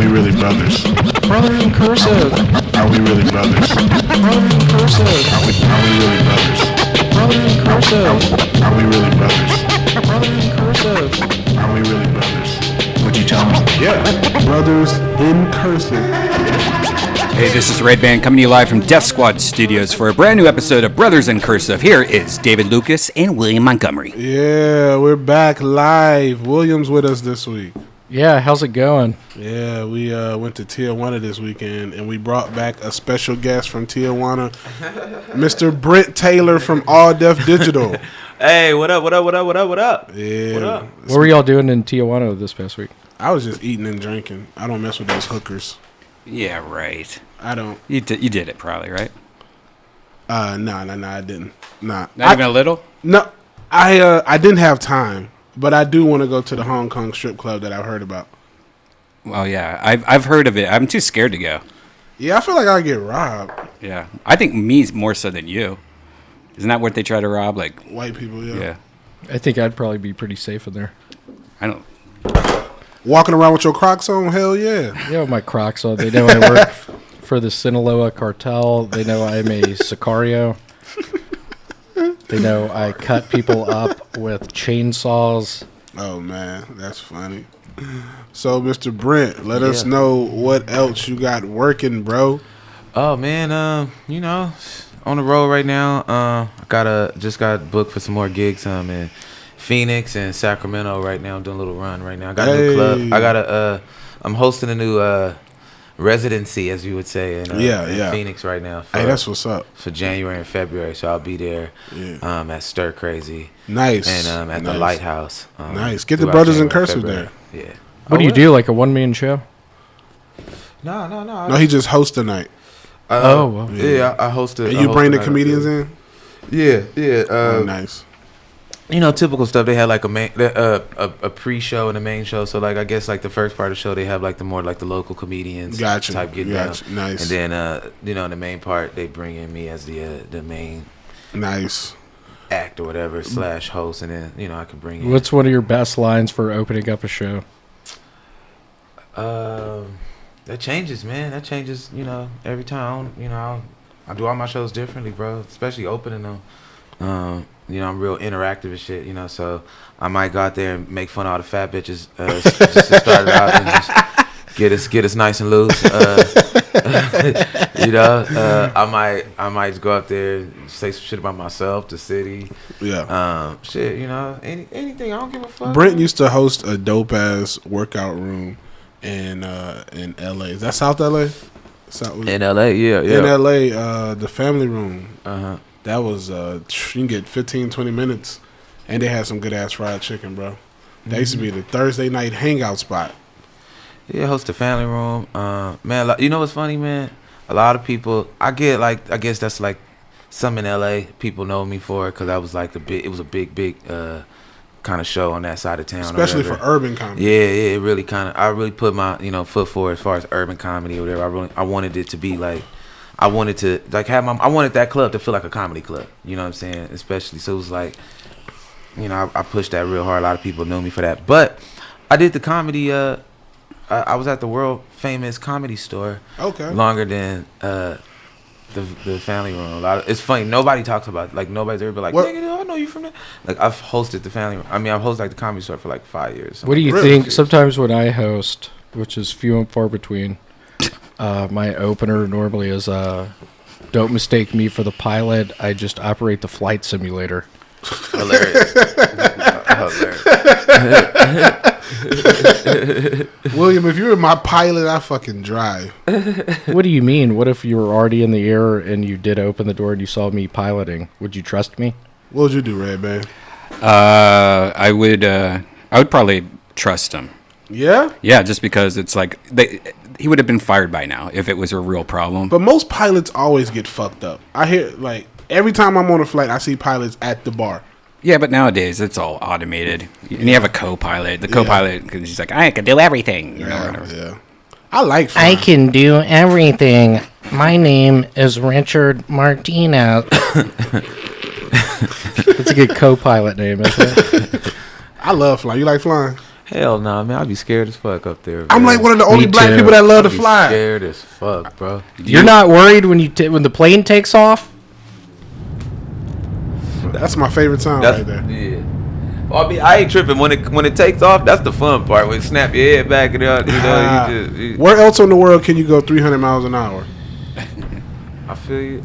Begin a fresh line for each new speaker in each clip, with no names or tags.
we really brothers?
Brothers in cursive.
Are we really brothers?
Brothers in cursive.
Are we really brothers?
Brothers in cursive.
Are we really brothers?
Brothers in cursive.
Are we really brothers?
Would you tell me?
Yeah. Brothers in cursive.
Hey, this is REDBAN coming to you live from Death Squad Studios for a brand new episode of Brothers in Cursive. Here is David Lucas and William Montgomery.
Yeah, we're back live. William's with us this week.
Yeah, how's it going?
Yeah, we went to Tijuana this weekend, and we brought back a special guest from Tijuana, Mr. Brent Taylor from All Deaf Digital.
Hey, what up?
Yeah.
What were y'all doing in Tijuana this past week?
I was just eating and drinking. I don't mess with those hookers.
Yeah, right.
I don't.
You did it probably, right?
No, I didn't. Not
even a little?
No, I didn't have time, but I do want to go to the Hong Kong strip club that I've heard about.
Well, yeah, I've heard of it. I'm too scared to go.
Yeah, I feel like I'll get robbed.
Yeah, I think me more so than you. Isn't that what they try to rob? Like
White people, yeah.
Yeah.
I think I'd probably be pretty safe in there.
I don't.
Walking around with your Crocs on, hell yeah.
Yeah, with my Crocs on. They know I work for the Sinaloa cartel. They know I'm a Sicario. They know I cut people up with chainsaws.
Oh, man, that's funny. So, Mr. Brent, let us know what else you got working, bro.
Oh man, you know, on the road right now. I just got booked for some more gigs. In Phoenix and Sacramento right now. I'm doing a little run right now. I got a new club. I'm hosting a new residency, as you would say, in Phoenix right now.
Hey, that's what's up.
For January and February, so I'll be there. At Stir Crazy.
Nice.
And at the Lighthouse.
Nice. Get the Brothers in Cursive there.
Yeah.
What do you do? Like a one-man show?
No.
No, he just hosts the night.
Yeah, I hosted.
And you bring the comedians in?
Yeah.
Nice.
You know, typical stuff. They had like a pre-show and a main show. So like, I guess like the first part of the show, they have like the more like the local comedians type get down.
Nice.
And then the main part, they bring in me as the main act or whatever / host, and then I can bring in.
What's one of your best lines for opening up a show?
That changes, man. That changes, every time. I do all my shows differently, bro. Especially opening them. I'm real interactive and shit, so I might go out there and make fun of all the fat bitches just to start it out and just get us nice and loose. I might just go out there and say some shit about myself, the city.
Yeah.
Anything. I don't give a fuck.
Brent used to host a dope ass workout room in LA. Is that South LA?
In LA, yeah.
In LA, the Family Room. That was, you can get 15, 20 minutes. And they had some good ass fried chicken, bro. That used to be the Thursday night hangout spot.
Yeah, host the Family Room. Man, you know what's funny, man? A lot of people, I guess that's like some in LA people know me for it, because I was like it was a big kind of show on that side of town.
Especially for urban comedy.
Yeah, it really I really put my, foot forward as far as urban comedy or whatever. I wanted it to be like, I wanted to like I wanted that club to feel like a comedy club. You know what I'm saying? Especially, so it was like, I pushed that real hard. A lot of people know me for that. But I did the comedy. I was at the world famous Comedy Store.
Okay.
Longer than the Family Room. It's funny. Nobody talks about it. Like nobody's ever been like, nigga, I know you from there. Like I've hosted the Family Room. I mean, I've hosted like the Comedy Store for like 5 years.
What do you think? Sometimes when I host, which is few and far between. My opener normally is, don't mistake me for the pilot. I just operate the flight simulator.
Hilarious.
William, if you were my pilot, I fucking drive.
What do you mean? What if you were already in the air and you did open the door and you saw me piloting? Would you trust me?
What would you do, REDBAN?
I would probably trust him.
Yeah?
Yeah, just because it's like he would have been fired by now if it was a real problem.
But most pilots always get fucked up. I hear, like, every time I'm on a flight, I see pilots at the bar.
Yeah, but nowadays it's all automated. And you have a co-pilot. The co-pilot, because he's like, I can do everything.
Yeah. I like flying.
I can do everything. My name is Richard Martinez.
That's a good co-pilot name, isn't it?
I love flying. You like flying?
Hell no, man. I'd be scared as fuck up there.
I'm
man.
like one of the only
Me
black
too.
people that love to
I'd be
fly.
Scared as fuck, bro.
You're not worried when when the plane takes off?
That's my favorite time
That's,
right there.
Yeah. Well, I mean, I ain't tripping when it takes off. That's the fun part. When you snap your head back and out,
Where else in the world can you go 300 miles an hour?
I feel you.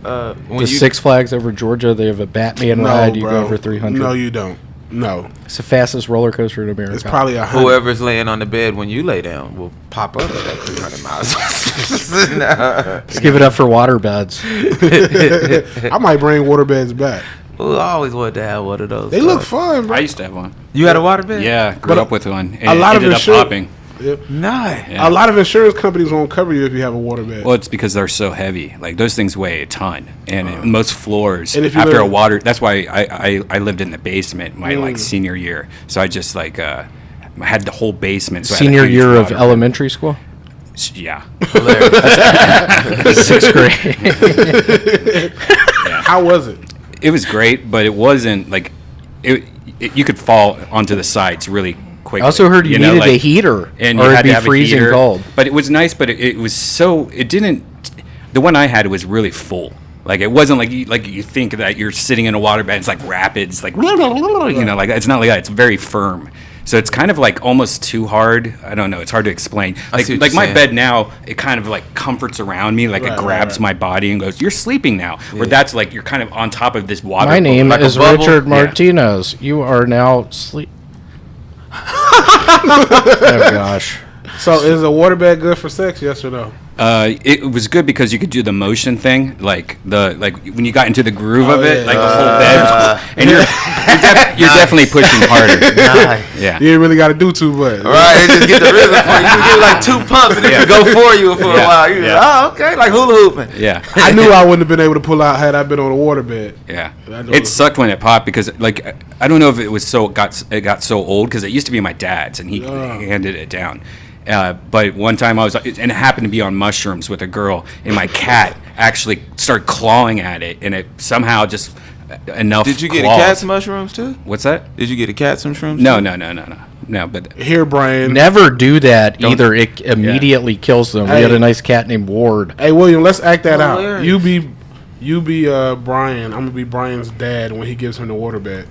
When
The Six Flags over Georgia, they have a Batman ride. You go over 300.
No, you don't. No,
It's the fastest roller coaster in America.
it's probably 100.
whoever's laying on the bed when you lay down will pop up at that 300 miles. Nah.
Let's give it up for water beds.
I might bring waterbeds back.
Ooh, I always wanted to have one of those.
They look fun, bro.
I used to have one.
You had a waterbed?
Yeah, grew
But
up with one. And
a lot of
ended up
insurance-
popping.
Nice.
Yeah.
A lot of insurance companies won't cover you if you have a waterbed.
Well, it's because they're so heavy. Like those things weigh a ton, and most floors
And if you
after a
live-
water. That's why I lived in the basement my like senior year. So I just like had the whole basement. So I had a
Senior
huge
year of
water-
elementary school?
Yeah.
Sixth grade.
How was it?
It was great, but it wasn't like it you could fall onto the sides really quickly.
I also heard you
know,
needed
like-
a heater,
and
or
you
it'd
had
be
to have
freezing
a heater.
cold.
But it was nice, but it was so it didn't. The one I had was really full. Like it wasn't like you think that you're sitting in a waterbed. It's like rapids, like you know, like it's not like that. It's very firm. So it's kind of like almost too hard. I don't know. It's hard to explain. Like
see what
like
you're
my
saying.
bed now, it kind of like comforts around me. Like
Right,
it grabs
right.
my body and goes, "You're sleeping now." Where that's like you're kind of on top of this water.
My name
like a
is
bubble?
Richard
Yeah.
Martinez. You are now sleep. Oh gosh.
So is a waterbed good for sex? Yes or no?
It was good because you could do the motion thing, like when you got into the groove of it,
yeah.
like the whole bed, was, and you're definitely pushing harder. Yeah.
You ain't really got to do too much.
Right, it just get the rhythm for you. You get like 2 pumps and it can go for you for a
Yeah.
while. You're
Yeah.
like, oh, okay, like hula hooping.
Yeah.
I knew I wouldn't have been able to pull out had I been on a waterbed.
Yeah,
I know.
it sucked when it popped because like I don't know if it was it got so old because it used to be my dad's and he handed it down. But one time I was, and it happened to be on mushrooms with a girl, and my cat actually started clawing at it, and it somehow just enough.
Did you get
claws.
a cat some mushrooms too?
What's that?
Did you get a cat some shrooms?
No,
too?
no. But
Here, Brian.
Never do that
Don't-
either. It immediately kills them. We
Hey.
had a nice cat named Ward.
Hey, William, let's act that out.
Hilarious.
You be Brian. I'm gonna be Brian's dad when he gives him the waterbed.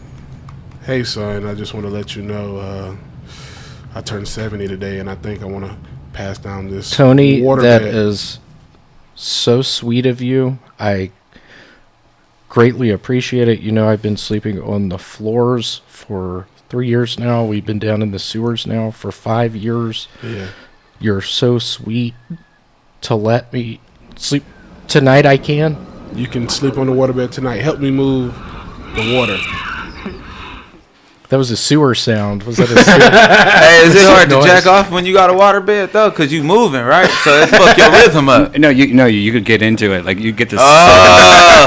Hey, son, I just want to let you know I turned 70 today, and I think I want to pass down this
Tony,
waterbed.
that is so sweet of you. I greatly appreciate it. You know, I've been sleeping on the floors for 3 years now. We've been down in the sewers now for 5 years.
Yeah.
You're so sweet to let me sleep tonight. I can.
You can sleep on the waterbed tonight. Help me move the water.
That was a sewer sound. Was that a sewer?
Hey, is it hard to
Noise.
jack off when you got a waterbed though? Cause you moving, right? So it fuck your rhythm up.
no, you could get into it. Like you get this.
Oh,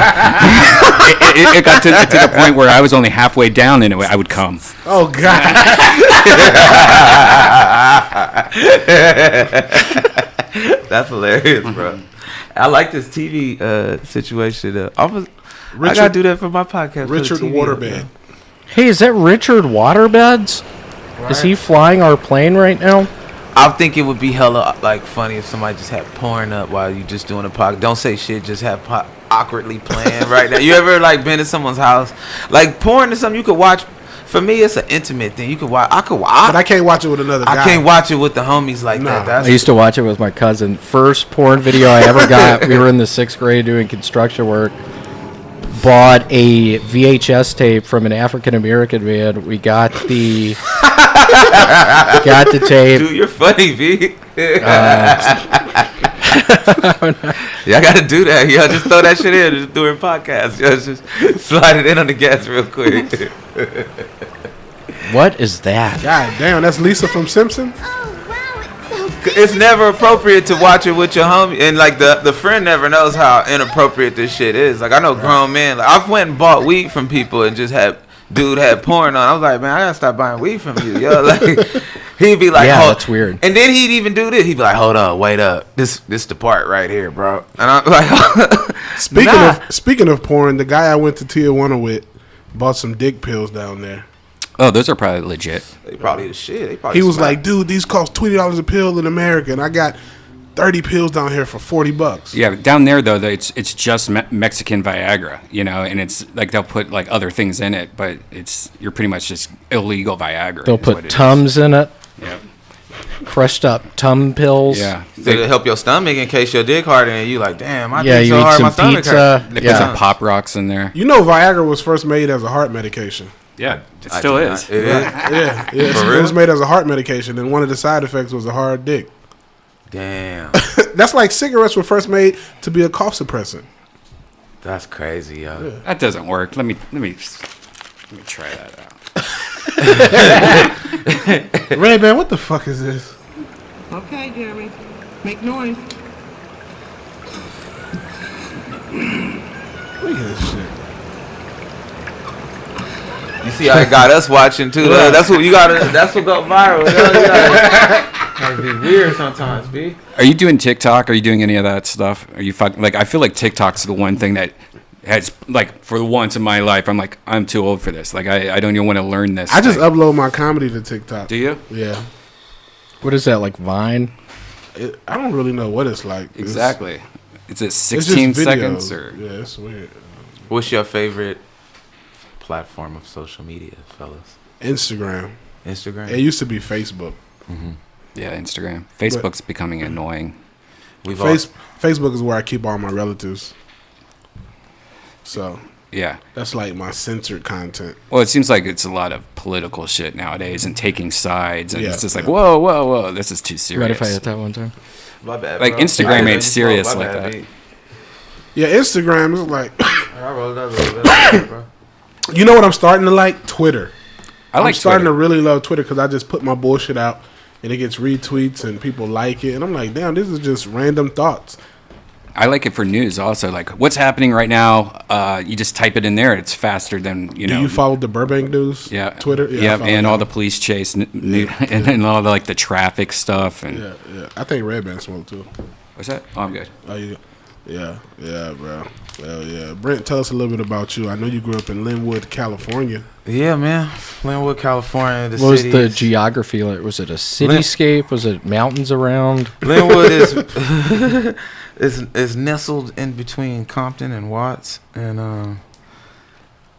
It got to the point where I was only halfway down, and I would come.
Oh, God.
that's hilarious, bro. I like this TV situation. I gotta
Richard-
do that for my podcast.
Richard
for the TV,
Waterbed.
Hey, is that Richard Waterbeds? Is he flying our plane right now?
I think it would be hella like funny if somebody just had porn up while you just doing a podcast. Don't say shit. Just have awkwardly playing right now. You ever like been to someone's house? Like porn is something you could watch. For me, it's an intimate thing. You could watch. I could watch.
But I can't watch it with another guy.
I can't watch it with the homies like
Nah.
that. That's
I used to watch it with my cousin. First porn video I ever got. We were in the 6th grade doing construction work. Bought a VHS tape from an African American man. We got the tape.
Dude, you're funny, V. Y'all gotta do that. Y'all just throw that shit in just during podcasts. Y'all just slide it in on the gas real quick.
What is that?
God damn, that's Lisa from Simpsons?
It's never appropriate to watch it with your homie, and like the friend never knows how inappropriate this shit is. Like I know grown men. Like I've went and bought weed from people and just had porn on. I was like, man, I gotta stop buying weed from you, yo. Like he'd be like,
Yeah,
hold.
that's weird.
And then he'd even do this. He'd be like, hold on, wait up. This the part right here, bro. And I'm like,
Speaking of porn, the guy I went to Tijuana with bought some dick pills down there.
Oh, those are probably legit.
They probably the shit. They probably
He was
smart.
like, dude, these cost $20 a pill in America, and I got 30 pills down here for $40.
Yeah, down there though, it's just Mexican Viagra, and it's like they'll put like other things in it, but you're pretty much just illegal Viagra.
They'll
is what
put
it
Tums in it,
is. Yeah,
crushed up Tum pills.
yeah.
It'll help your stomach in case your dick hard and you like, damn, my
Yeah,
dick
you
so
eat
hard,
some
my stomach
pizza.
hurt.
They put
Yeah.
some Pop Rocks in there.
You know, Viagra was first made as a heart medication.
Yeah, it
I
still
did
is.
not- It is.
Yeah, it
real?
was made as a heart medication, and one of the side effects was a hard dick.
Damn,
That's like cigarettes were first made to be a cough suppressant.
that's crazy, yo.
That doesn't work. Let me try that out.
Redban, what the fuck is this?
Okay, Jeremy. Make noise.
Look at this shit.
You see how it got us watching too. That's what you gotta. That's what got viral. Gotta be weird sometimes, B.
Are you doing TikTok? Are you doing any of that stuff? Are you like? I feel like TikTok's the one thing that has like for once in my life I'm like I'm too old for this. Like I don't even want to learn this.
I just
thing.
upload my comedy to TikTok.
Do you?
Yeah.
What is that, like Vine?
I don't really know what it's like.
Exactly. Is it
It's just
16
videos.
seconds or?
Yeah, it's weird.
What's your favorite platform of social media, fellas?
Instagram.
Instagram.
It used to be Facebook.
Yeah, Instagram. Facebook's becoming annoying.
We've all,
Facebook is where I keep all my relatives. So
Yeah.
that's like my censored content.
Well, it seems like it's a lot of political shit nowadays and taking sides, and
Yeah,
it's just like,
yeah.
whoa, this is too
Right
serious.
if I hit that one time.
my bad,
like,
bro.
Instagram
I
ain't serious
my
like
bad,
that.
B.
Yeah, Instagram is like,
I rolled up a little bit, bro.
you know what I'm starting to like? Twitter.
I like
I'm starting
Twitter.
to really love Twitter because I just put my bullshit out and it gets retweets and people like it. And I'm like, damn, this is just random thoughts.
I like it for news also. Like, what's happening right now? You just type it in there. It's faster than
Do you follow the Burbank news?
Yeah,
Twitter?
Yeah,
I follow
and
that.
all the police chase, and all the like the traffic stuff. And
Yeah. I think Redban smoked too.
what's that? Oh, I'm good.
Oh, yeah, bro. Well, yeah. Brent, tell us a little bit about you. I know you grew up in Linwood, California.
Yeah, man. Linwood, California. The
What was
city
the
is-
geography like? Was it a cityscape? Was it mountains around?
Linwood is nestled in between Compton and Watts, and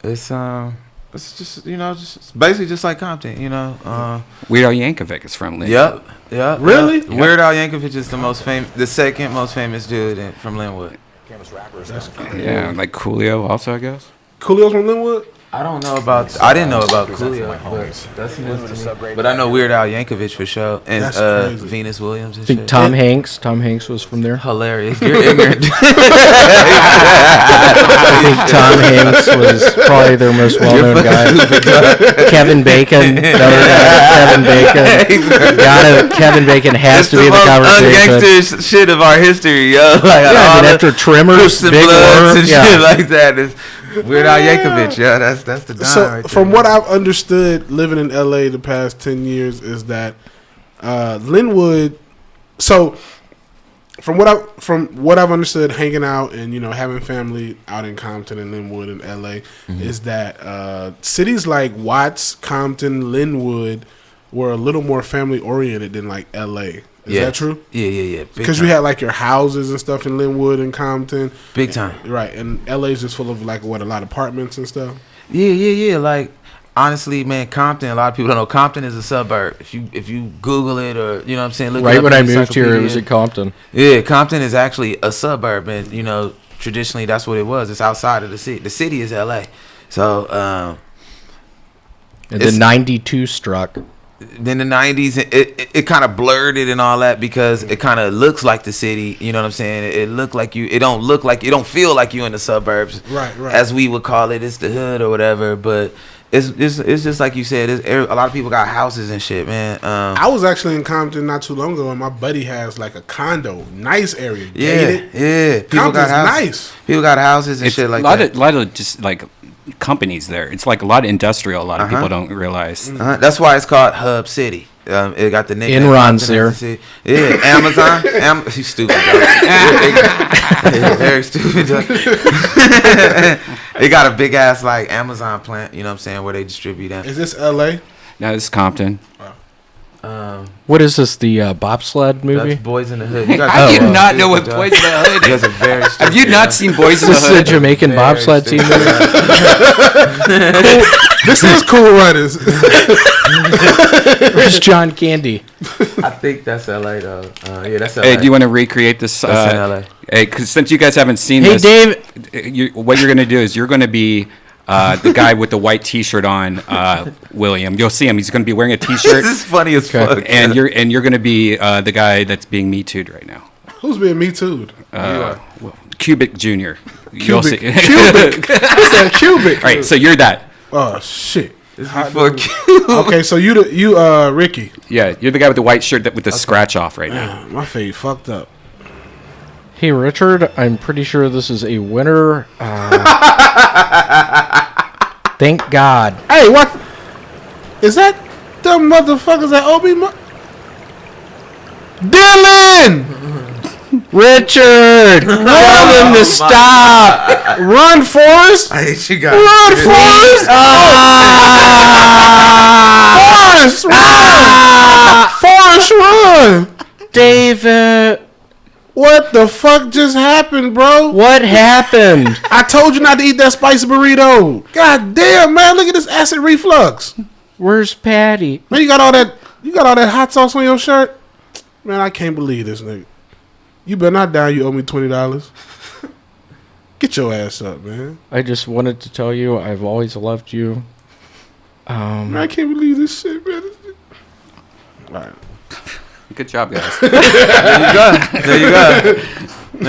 it's just just basically just like Compton,
Weird Al Yankovic is from Linwood.
Yep.
Really?
Yep. Weird Al Yankovic is the second most famous dude from Linwood.
Yeah, like Coolio also, I guess.
Coolio's from Linwood?
I didn't know about Coolio, but that's news to me. But I know Weird Al Yankovic for sure, and
That's crazy.
Venus Williams and
I think
shit.
Tom Hanks. Tom Hanks was from there.
Hilarious. You're ignorant.
I think Tom Hanks was probably their most well-known guy. Kevin Bacon. Another guy, Kevin Bacon. Kevin Bacon has
It's
to be in the conversation.
ungangster shit of our history, yo. Like,
Yeah, I
all
mean,
the
after Tremors,
Crips and
Big
Bloods
Worm,
and
yeah.
shit like that. It's Weird Al Yankovic, yeah. That's the Don
So,
right
from
there.
what I've understood living in LA the past 10 years is that Linwood. So, from what I've understood, hanging out and having family out in Compton and Linwood and LA, is that cities like Watts, Compton, Linwood were a little more family oriented than like LA. Is that true?
Yeah.
Because you had like your houses and stuff in Linwood and Compton,
big time.
right? And LA is just full of like a lot of apartments and stuff.
Yeah. Like, honestly, man, Compton. A lot of people don't know Compton is a suburb. If you Google it or you know what I'm saying, look it
Right
up
when
in
I
the
moved here, it was
encyclopedia.
in Compton.
Yeah, Compton is actually a suburb, and traditionally that's what it was. It's outside of the city. The city is LA. So
And
It's-
then 92 struck.
then the 90s, it kind of blurred it and all that because it kind of looks like the city. You know what I'm saying? It look like you. It don't feel like you in the suburbs,
Right.
as we would call it. It's the hood or whatever, but. It's just like you said. A lot of people got houses and shit, man.
I was actually in Compton not too long ago, and my buddy has like a condo, nice area,
Yeah,
gated.
yeah. People got
Compton's
houses.
nice.
People got houses and
It's
shit like
a lot
that.
of lot of just like companies there. It's like a lot of industrial. A lot of people don't realize.
That's why it's called Hub City. It got the nickname.
Enron's
Compton as
there.
the city. Yeah, Amazon. He's stupid, bro. Yeah, very stupid. Dog. They got a big ass like Amazon plant. You know what I'm saying? Where they distribute that.
Is this L.A.?
No, this is Compton.
What is this? The bobsled movie?
That's Boys in the Hood. You guys
I
do
do
a
not know
good
what
job.
Boys in the Hood
You
is.
guys are very.
Have you not seen Boys in the
This is a
Hood?
Jamaican
Very
bobsled team
stupid.
movie.
This is Cool Runnings.
Where's John Candy?
I think that's LA though. Yeah, that's LA.
Hey, do you want to recreate this?
That's in LA.
Hey, because since you guys haven't seen
Hey,
this,
Dave.
what you're going to do is you're going to be the guy with the white T-shirt on, William. You'll see him. He's going to be wearing a T-shirt,
This is funny as fuck.
and you're going to be the guy that's being Me Too'd right now.
Who's being Me Too'd?
Cubic Jr. You'll see.
Cubic. What's that? Cubic.
All right, so you're that.
Oh shit.
Fuck you.
Okay, so you Ricky.
Yeah, you're the guy with the white shirt with the scratch off right now.
My face fucked up.
Hey, Richard. I'm pretty sure this is a winner. Thank God.
Hey, what? Is that the motherfuckers at Obi? Dylan!
Richard! Tell them to stop!
Run, Forrest!
I hate you guys.
Run, Forrest! Forrest, run!
David!
What the fuck just happened, bro?
What happened?
I told you not to eat that spicy burrito. God damn, man! Look at this acid reflux.
Where's Patty?
Man, you got all that hot sauce on your shirt. Man, I can't believe this nigga. You better not die. You owe me $20. Get your ass up, man.
I just wanted to tell you I've always loved you.
Man, I can't believe this shit, man. All right.
Good job, guys.
There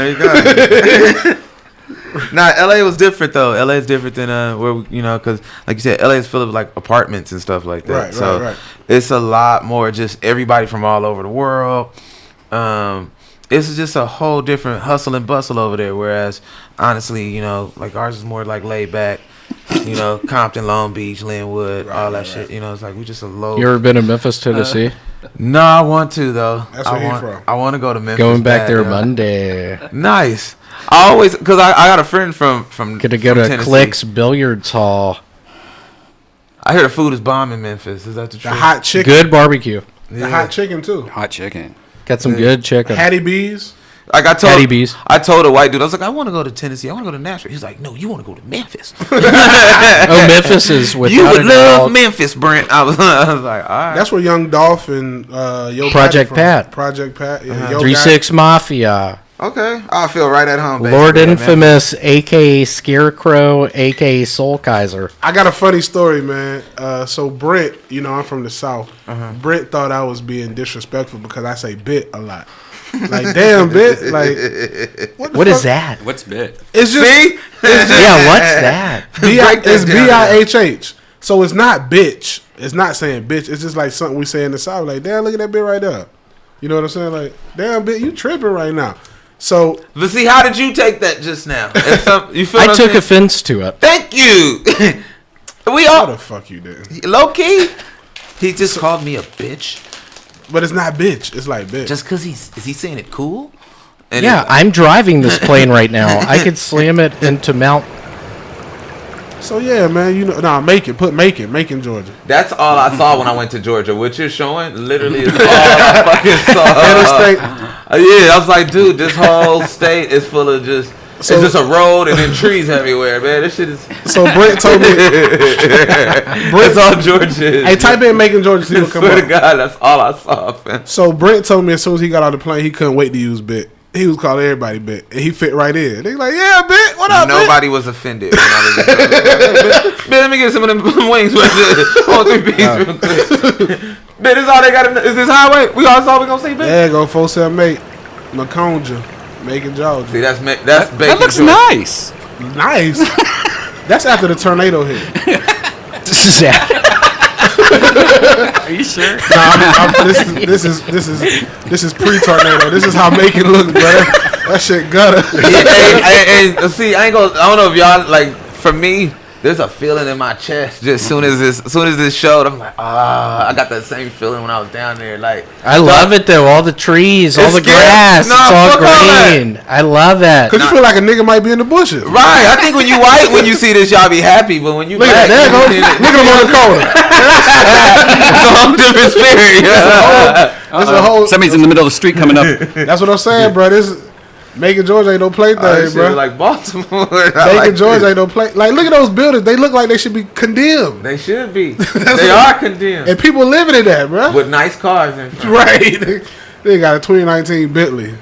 you go. Nah, LA was different though. LA is different than where because like you said, LA is full of like apartments and stuff like that.
Right.
It's a lot more just everybody from all over the world. It's just a whole different hustle and bustle over there. Whereas honestly, like ours is more like laid back. Compton, Long Beach, Linwood, all that shit. It's like we just a low.
You ever been to Memphis, Tennessee?
No, I want to though.
That's where he from.
I want to go to Memphis.
Going back
bad,
there
yo.
Monday.
Nice. I always because I got a friend from
Gonna go
from
to
Tennessee.
Click's Billiards Hall.
I hear the food is bomb in Memphis. Is that the
The
truth?
hot chicken.
Good barbecue.
The hot chicken too.
Hot chicken.
Got some good chicken.
Hattie B's.
Like I
Hattie B's.
told a white dude, I was like, I want to go to Tennessee. I want to go to Nashville. He's like, no, you want to go to Memphis.
Oh, Memphis is without
You would
a
love
doubt.
Memphis, Brent. I was like, all right.
That's where Young Dolph and Yo
Project
Patty from.
Pat.
Project Pat. Yeah, Yo
3-6 Mafia.
Okay. I feel right at home.
Lord
basically,
Infamous, a.k.a. Scarecrow, a.k.a. Soul Kaiser.
I got a funny story, man. So Brent, I'm from the South. Brent thought I was being disrespectful because I say bit a lot. Like, damn, bit. Like,
What is that?
What's bit?
It's just
See?
Yeah, what's that?
it's BIHH. So it's not bitch. It's not saying bitch. It's just like something we say in the South. Like, damn, look at that bit right there. You know what I'm saying? Like, damn, bit, you tripping right now. So,
But see, how did you take that just now? You feel what
I
I'm
took
saying?
offense to it.
Thank you. We
how
all
the fuck you did?
low key. He just called me a bitch.
But it's not bitch. It's like bitch.
Just because is he saying it cool? And
Yeah, I'm driving this plane right now. I could slam it into Mount.
So yeah, man, Macon, Georgia.
That's all I saw when I went to Georgia. What you're showing literally is all I fucking saw.
Interstate.
Yeah, I was like, dude, this whole state is full of just.
So-
it's just a road and then trees everywhere, man. This shit is.
So Brent told me,
That's all Georgia is.
hey, type in Macon, Georgia, see
I
what come
swear to
up.
God, that's all I saw, man.
So Brent told me as soon as he got out of the plane, he couldn't wait to use bit. He was calling everybody bit, and he fit right in. They like, yeah, bit, what up,
Nobody was offended when I was in Georgia. Man, let me get some of them wings right there. On 3 pieces real quick. Man, this all they got. Is this highway? We all saw we gonna see,
bit?
man.
Yeah, go 478, Maconja, Macon, Georgia.
See, that's Bacon.
That looks
Georgia.
nice.
Nice. That's after the tornado hit.
This is that.
Are you sure?
This is pre-tornado. This is how Macon looks, brother. That shit gutter.
And see, I don't know if y'all like. For me, there's a feeling in my chest just soon as this showed. I'm like, I got that same feeling when I was down there. Like,
I love it though. All the trees, all the grass, it's all green. I love it.
Cause you feel like a nigga might be in the bushes.
Right. I think when you white, when you see this, y'all be happy. But when you
Look at
black,
that. Look at him on the corner.
it's a whole different spirit.
It's a whole.
Somebody's in the middle of the street coming up.
That's what I'm saying, bro. This Macon, Georgia ain't no play thing, bro.
Like Baltimore.
Macon, Georgia ain't no play. Like, look at those buildings. They look like they should be condemned.
They should be. They are condemned.
And people living in that, bro.
With nice cars in front.
Right. They got a 2019 Bentley.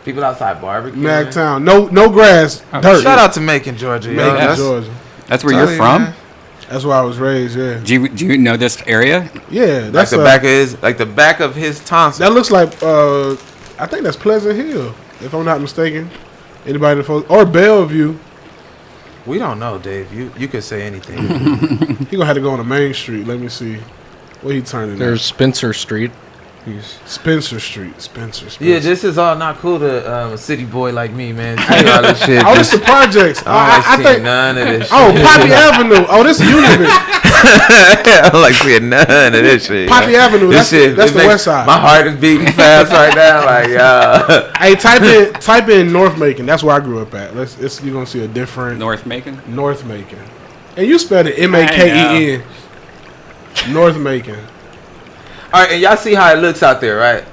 People outside barbecue.
Mactown. No grass. Dirt.
Shout out to Macon, Georgia.
Macon, Georgia.
That's where you're from?
Man.
That's where I was raised, yeah.
Do you know this area?
Yeah.
That's the back of his tonsil.
That looks like, I think that's Pleasant Hill, if I'm not mistaken. Anybody in the phone? Or Bellevue.
We don't know, Dave. You could say anything.
He gonna have to go on the main street. Let me see. What he turning?
There's Spencer Street.
Spencer Street.
Yeah, this is all not cool to a city boy like me, man. All this shit.
Oh, this the projects.
I
I think
none of this shit.
Oh, Poppy Avenue. Oh, this is Univille.
I don't like seeing none of this shit.
Poppy Avenue. That's the west side.
My heart is beating fast right now. Like,
Hey, type in North Macon. That's where I grew up at. You're gonna see a different
North Macon?
North Macon. And you spelled it Maken. North Macon.
all right, and y'all see how it looks out there, right?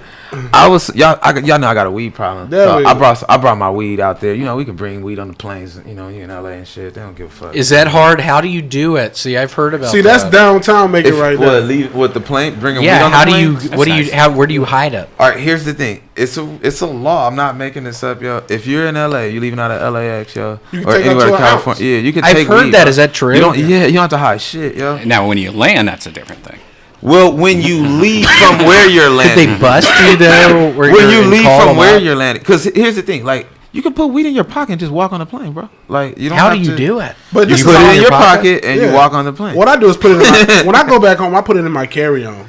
Y'all know I got a weed problem. So I brought my weed out there. You know, we can bring weed on the planes. You know, here in LA and shit. They don't give a fuck.
Is that hard? How do you do it? See, I've heard about.
That's downtown Macon right there.
Leave with the plane, bringing weed
Yeah.
on the plane?
Where do you hide it?
All right, here's the thing. It's a law. I'm not making this up, yo. If you're in LA, you're leaving out of LAX, yo,
You can
or
take up
anywhere
to
in
a
California. Yeah, you can
I've
take
heard
weed,
that.
bro.
Is that true?
You don't have to hide shit, yo.
Now, when you land, that's a different thing.
Well, when you leave from where you're
Did
landing,
they bust you though?
when you leave from where you're landing, because here's the thing, like you can put weed in your pocket and just walk on the plane, bro. Like you don't.
How
have
do you
to,
do it?
But
You
this
put
is
it
all
in your pocket and you walk on the plane.
What I do is put it in my, when I go back home, I put it in my carry-on.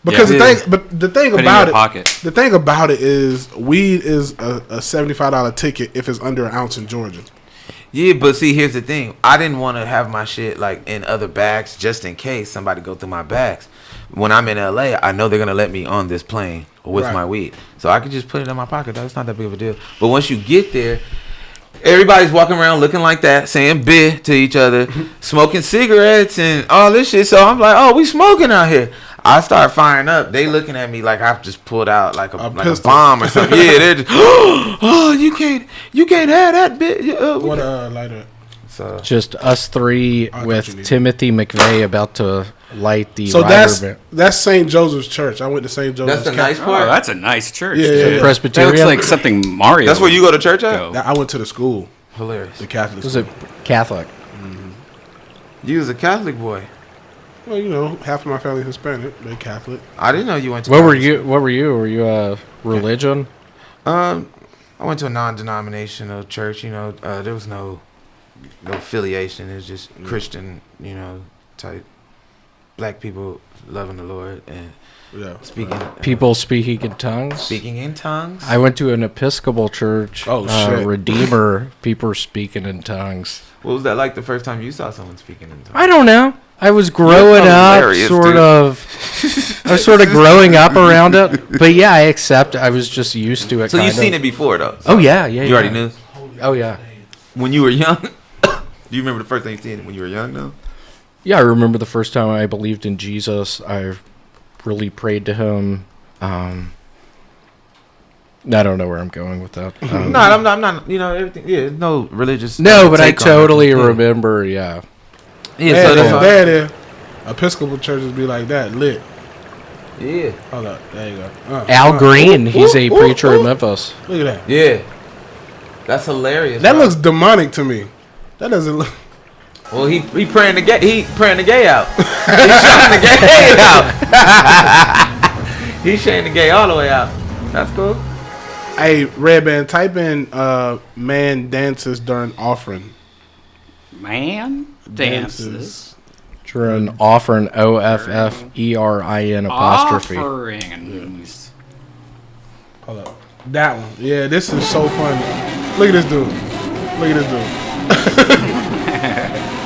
Because the thing
Put it in
about
your
it,
pocket.
the thing about it is weed is a $75 ticket if it's under an ounce in Georgia.
Yeah, but see, here's the thing. I didn't want to have my shit like in other bags just in case somebody go through my bags. When I'm in LA, I know they're gonna let me on this plane with my weed, so I can just put it in my pocket. That's not that big of a deal. But once you get there, everybody's walking around looking like that, saying "bit" to each other, smoking cigarettes and all this shit. So I'm like, "Oh, we smoking out here." I start firing up. They looking at me like I've just pulled out like a bomb or something. Yeah, they're just, oh, you can't have that bit.
What lighter?
So
Just us three with Timothy McVeigh about to light the.
So
Rider
that's St. Joseph's Church. I went to St. Joseph's.
that's the nice part.
Oh, that's a nice church.
Yeah,
dude.
yeah.
Presbyterian.
That looks like something Mario.
That's where you go to church at?
go.
I went to the school,
Hilarious.
the Catholic
Was
school.
it Catholic?
You was a Catholic boy.
Well, you know, half of my family Hispanic. They're Catholic.
I didn't know you went to.
What were you? Were you a religion?
I went to a non-denominational church. You know, there was no affiliation. It was just Christian, you know, type. Black people loving the Lord and speaking.
People speaking in tongues.
Speaking in tongues.
I went to an Episcopal church.
Oh, shit.
Redeemer. People were speaking in tongues.
What was that like the first time you saw someone speaking in tongues?
I don't know. I was growing up,
hilarious,
sort
dude.
of. I was sort of growing up around it, but yeah, I accept. I was just used to it.
So you've seen it before, though.
Oh yeah.
You already knew.
Oh yeah.
When you were young. Do you remember the first time you seen it when you were young, though?
Yeah, I remember the first time I believed in Jesus. I really prayed to him. I don't know where I'm going with that.
No, I'm not. You know, everything. Yeah, no religious.
No, but I
take on it.
totally
Yeah.
remember. Yeah.
Yeah, so that's
there. Episcopal churches be like that, lit.
Yeah.
Hold up, there you go.
Al Green, he's a preacher in Memphis.
Look at that.
Yeah. That's hilarious.
That
bro.
looks demonic to me. That doesn't look.
Well, he praying the gay. He praying the gay out. He's showing the gay out. He's showing the gay all the way out. That's cool.
Hey, Redban, type in man dances during offering.
Man dances.
During offering OFFERIN apostrophe.
Offerings.
Hold up. That one. Yeah, this is so funny. Look at this dude. Look at this dude.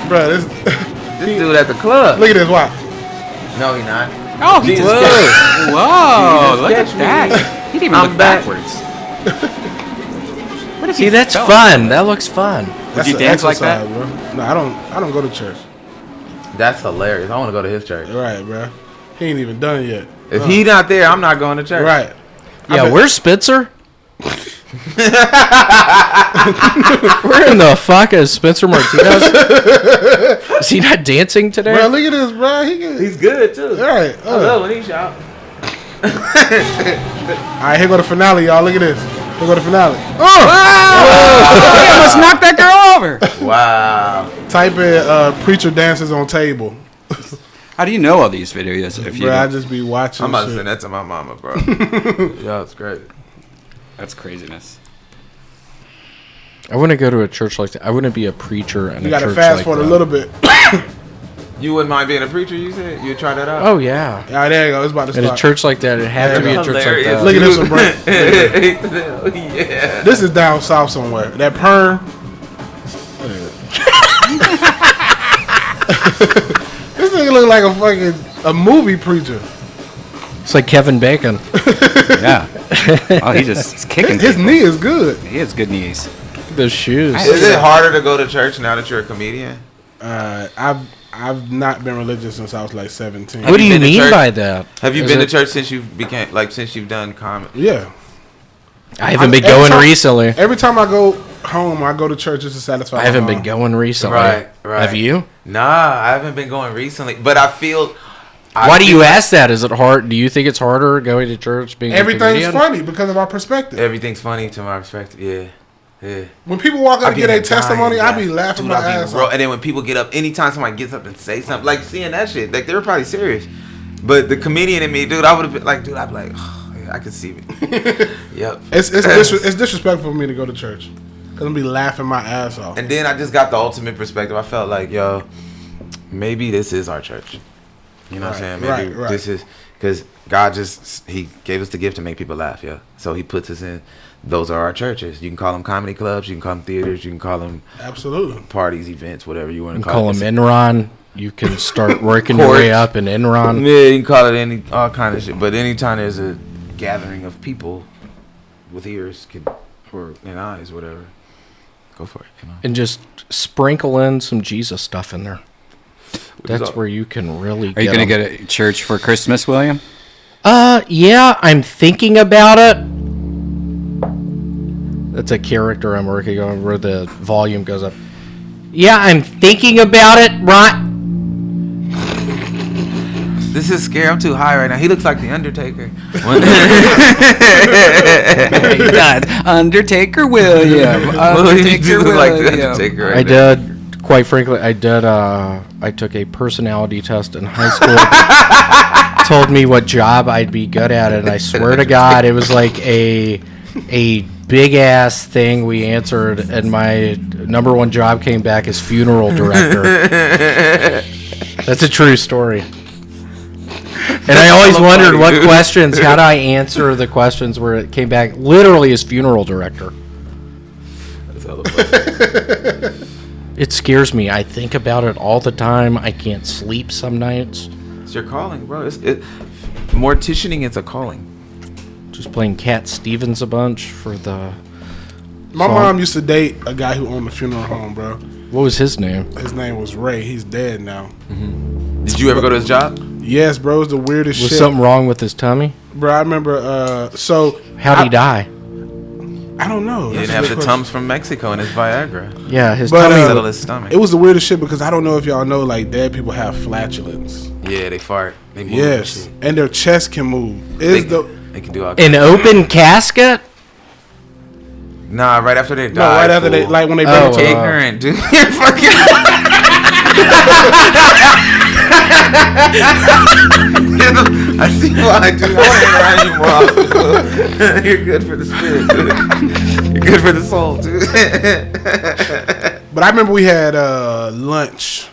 Bro, this
dude at the club.
look at this. Watch.
No, he not.
Oh, he
Jesus
did.
Christ.
Whoa,
Jesus
look at
catch me.
that. He didn't even
I'm
look
back.
backwards. What if
See,
he
that's
fell?
fun. That looks fun.
That's
you
an
dance like
exercise, bro. No, I don't go to church.
That's hilarious. I want to go to his church.
Right, bro. He ain't even done yet.
If he not there, I'm not going to church.
Right.
Yeah, where's Spencer? Where in the fuck is Spencer Martinez? Is he not dancing today?
Bro, look at this, bro.
He's good too.
Right.
I love when he shout.
All right, here go the finale, y'all. Look at this. Here go the finale.
He almost knocked that girl over.
Wow.
Type in preacher dances on table.
How do you know all these videos? If you
Bro, I
don't-
just be watching.
I'm about to
shit.
send that to my mama, bro. Yeah, it's great.
That's craziness.
I wouldn't go to a church like that. I wouldn't be a preacher in
You
a
got to
church
fast
like
forward
that.
a little bit.
You wouldn't mind being a preacher, you said? You'd try that out?
Oh, yeah.
All right, there you go. It's about to
In a
start.
church like that, it had to be a church like
Hilarious.
that.
Look at this one, Brent.
Yeah.
This is down south somewhere. That perm. This nigga look like a movie preacher.
It's like Kevin Bacon.
Yeah. Oh, he's just kicking.
His
people.
knee is good.
He has good knees.
Those shoes.
Is it harder to go to church now that you're a comedian?
I've not been religious since I was like 17.
What do you
been to
mean
church?
by that?
Have you
Is
been to
it-
church since you've done comedy?
Yeah.
I haven't been
Every
going
time-
recently.
Every time I go home, I go to church just to satisfy.
I haven't
my
been
mom.
going recently.
Right.
Have you?
Nah, I haven't been going recently, but I feel.
Why do you ask that? Is it hard? Do you think it's harder going to church being a
Everything's
comedian?
funny because of our perspective.
Everything's funny to my perspective. Yeah.
When people walk up
I
and
be
get their
dying
testimony, I be laughing
Dude,
my
I be
ass off.
And then when people get up, anytime somebody gets up and say something, like seeing that shit, like they were probably serious. But the comedian in me, dude, I would have been like, dude, I'd be like, oh, yeah, I could see it. Yep.
It's disrespectful for me to go to church because I'm be laughing my ass off.
And then I just got the ultimate perspective. I felt like, yo, maybe this is our church. You know what I'm saying? Maybe this is because God He gave us the gift to make people laugh, yeah. So He puts us in. Those are our churches. You can call them comedy clubs. You can call them theaters. You can call them
Absolutely
parties, events, whatever you want
You
to
can
call
call
it.
them Enron. You can start working your way up in Enron.
Yeah, you can call it all kind of shit. But anytime there's a gathering of people with ears and eyes, whatever, go for it. You know?
And just sprinkle in some Jesus stuff in there. That's
all-
where you can really
Are you
get
going to
'em.
get a church for Christmas, William?
Yeah, I'm thinking about it. That's a character I'm working on where the volume goes up. Yeah, I'm thinking about it, right?
This is scary. I'm too high right now. He looks like the Undertaker.
Undertaker William.
You look like the Undertaker right
I
now.
did, quite frankly, I took a personality test in high school. Told me what job I'd be good at, and I swear to God, it was like a big ass thing we answered, and my number one job came back as funeral director. That's a true story. And I always wondered what questions, how do I answer the questions where it came back literally as funeral director. It scares me. I think about it all the time. I can't sleep some nights.
It's your calling, bro. Morticianing is a calling.
Just playing Cat Stevens a bunch for the...
My mom used to date a guy who owned a funeral home, bro.
What was his name?
His name was Ray. He's dead now.
Did you ever go to his job?
Yes, bro. It's the weirdest
Was
shit.
something wrong with his tummy?
Bro, I remember.
How'd he die?
I don't know.
He
That's
didn't
a
have
good
the
question.
Tums from Mexico in his Viagra.
Yeah, his
But,
tummy...
Settle his stomach.
It was the weirdest shit because I don't know if y'all know, like, dead people have flatulence.
Yeah, they fart. They move.
Yes,
and
and their chest can move.
shit.
Is
They can do all.
An open casket?
Nah, right after they die.
no right after they
fool.
like when they bring
Oh,
it to
Ignorant, dude. You're fucking. I see why, dude. I want to hang around you more. You're good for the spirit, dude. You're good for the soul, dude.
But I remember we had lunch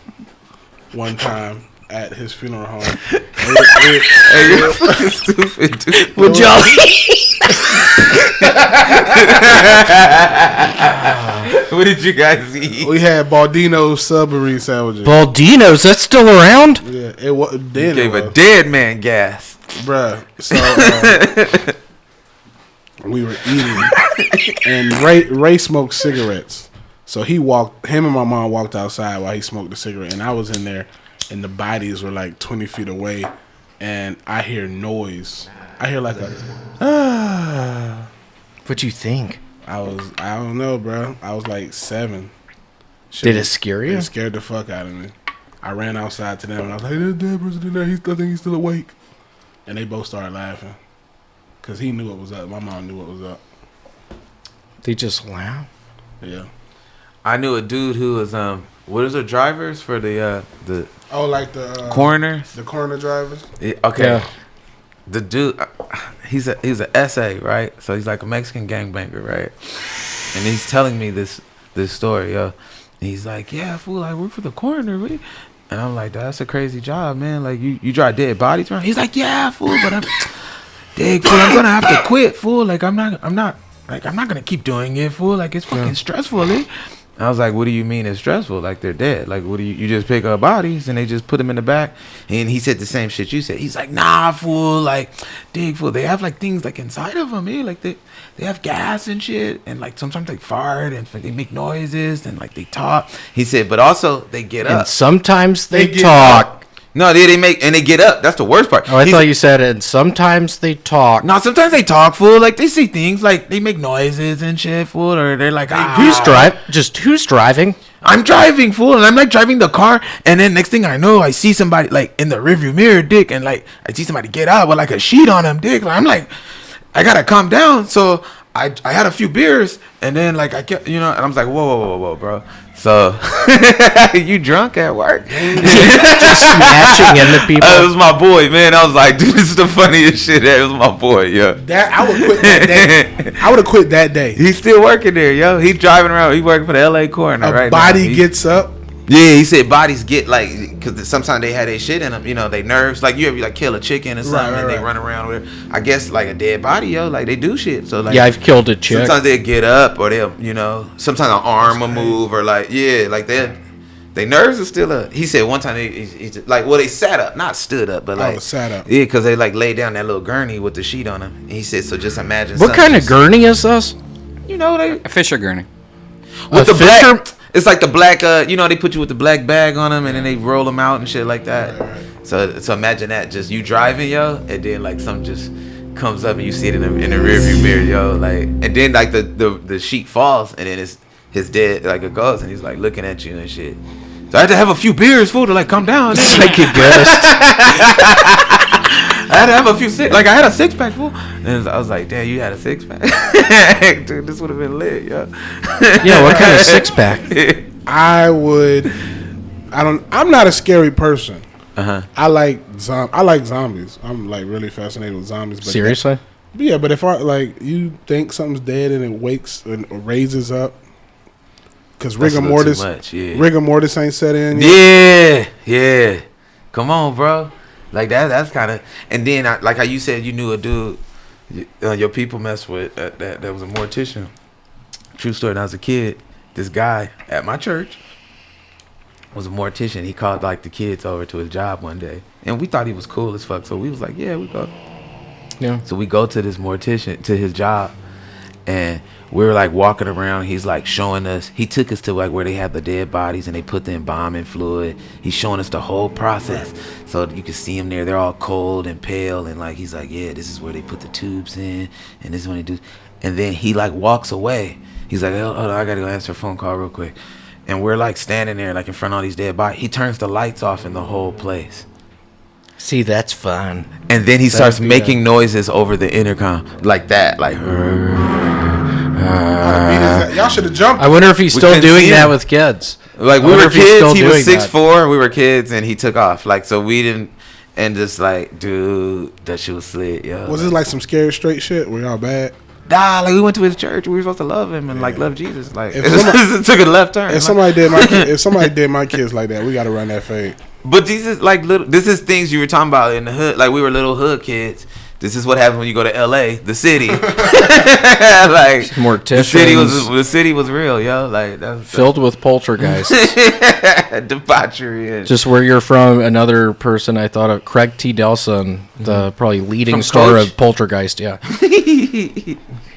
one time at his funeral home.
Hey, you're fucking stupid, dude.
Would y'all...
What did you guys eat?
We had Baldino's Submarine sandwiches.
Baldino's, that's still around?
Yeah, it was. Then
Gave
it
a
was.
dead man gas.
Bruh. So we were eating, and Ray smoked cigarettes. So him and my mom walked outside while he smoked the cigarette, and I was in there, and the bodies were like 20 feet away, and I hear noise. I hear like a
What'd you think?
I don't know, bro. I was like 7.
Did it scare you?
It scared the fuck out of me. I ran outside to them and I was like, "There's a dead person in there. I think he's still awake." And they both started laughing because he knew what was up. My mom knew what was up.
They just laugh.
Yeah.
I knew a dude who was what is the drivers for the
Oh, like the
coroners?
the coroner drivers.
Yeah, okay.
Yeah.
The dude, he's an SA, right? So he's like a Mexican gangbanger, right? And he's telling me this story, yo. And he's like, "Yeah, fool, I work for the coroner, really." And I'm like, "That's a crazy job, man. Like you drive dead bodies around." He's like, "Yeah, fool, but I'm gonna have to quit, fool. Like I'm not gonna keep doing it, fool. Like it's fucking stressful, eh?" I was like, "What do you mean it's stressful? Like they're dead? Like what do you just pick up bodies and they just put them in the back?" And he said the same shit you said. He's like, "Nah, fool. Like, dig, fool. They have like things like inside of them, eh? Like they have gas and shit, and like sometimes they fart and they make noises and like they talk." He said, "But also they get
And
up.
sometimes they
They get
talk.
No, they make and they get up. That's the worst part."
Oh, I
He's
thought
like,
you said, and sometimes they talk.
"No, sometimes they talk, fool. Like they see things, like they make noises and shit, fool, or they're like,
Who's driving?
I'm driving, fool, and I'm like driving the car, and then next thing I know, I see somebody like in the rearview mirror, dick, and like I see somebody get out with like a sheet on him, dick. Like, I'm like, I gotta calm down. So I had a few beers, and then like I kept, and I was like, whoa, bro. So you drunk at work?
Just smashing into people.
It was my boy, man. I was like, dude, this is the funniest shit. It was my boy, yeah.
That I would quit that day. I would have quit that day.
He's still working there, yo. He's driving around. He's working for the LA coroner
A
right
body
now.
gets up.
Yeah, he said bodies get like, because sometimes they had their shit in them, they nerves. Like you ever like kill a chicken or something and they run around with it. I guess like a dead body, yo, like they do shit. So like,
Yeah, I've killed a chick.
sometimes they'll get up or they'll, sometimes an arm will move or like, yeah, like they nerves are still up. He said one time he's like, well, they sat up, not stood up, but like
sat up.
Yeah, because they like laid down that little gurney with the sheet on them. And he said, so just imagine.
What kind of gurney is this?
They
A Fisher gurney.
with the
Fisher-
black. It's like the black, they put you with the black bag on them and then they roll them out and shit like that. So imagine that, just you driving, yo, and then like something just comes up and you see it in the rearview mirror, yo, like, and then like the sheet falls and then it's his dead, like it goes and he's like looking at you and shit. So I had to have a few beers, fool, to like come down.
Psychic ghost.
I had to have a few I had a 6-pack, fool. And I was like, damn, you had a 6-pack? Dude, this would have been lit, yo.
Yeah, what kind of 6-pack?
I'm not a scary person.
Uh-huh.
I like zombies. I'm like really fascinated with zombies. But
Seriously?
Yeah, but if you think something's dead and it wakes and raises up, because rigor mortis ain't set in yet.
Yeah. Come on, bro. Like that's kind of, and then like how you said you knew a dude your people mess with that was a mortician. True story. When I was a kid, this guy at my church was a mortician. He called like the kids over to his job one day, and we thought he was cool as fuck. So we was like, yeah, we go.
Yeah.
So we go to this mortician to his job, and we were like walking around. He's like showing us. He took us to like where they have the dead bodies and they put the embalming fluid. He's showing us the whole process, so you can see them there. They're all cold and pale, and like he's like, yeah, this is where they put the tubes in, and this is when they do. And then he like walks away. He's like, hold on, I gotta go answer a phone call real quick. And we're like standing there like in front of all these dead bodies. He turns the lights off in the whole place.
See, that's fun.
And then he starts making noises over the intercom like that, like.
Y'all should have jumped.
I wonder if he's still
couldn't
doing
see
that
him.
with kids.
Like
I
we
wonder
were
if he's still
kids, he was
doing that.
6'4", we were kids, and he took off. Like so, we didn't, and just like, dude, that shit was slit, yo.
Was it like some scary straight shit? Were y'all bad?
Nah, like we went to his church, we were supposed to love him and like love Jesus. Like
If
it took a left turn.
If somebody did my kids like that, we gotta run that fade.
But these is like little. This is things you were talking about in the hood. Like we were little hood kids. This is what happens when you go to L.A., the city. like
Morticians.
the city was real, yo. Like that's
Filled with poltergeists.
debauchery. And
Just where you're from, another person I thought of, Craig T. Delson, the probably leading
From
star
Coach?
of Poltergeist. Yeah,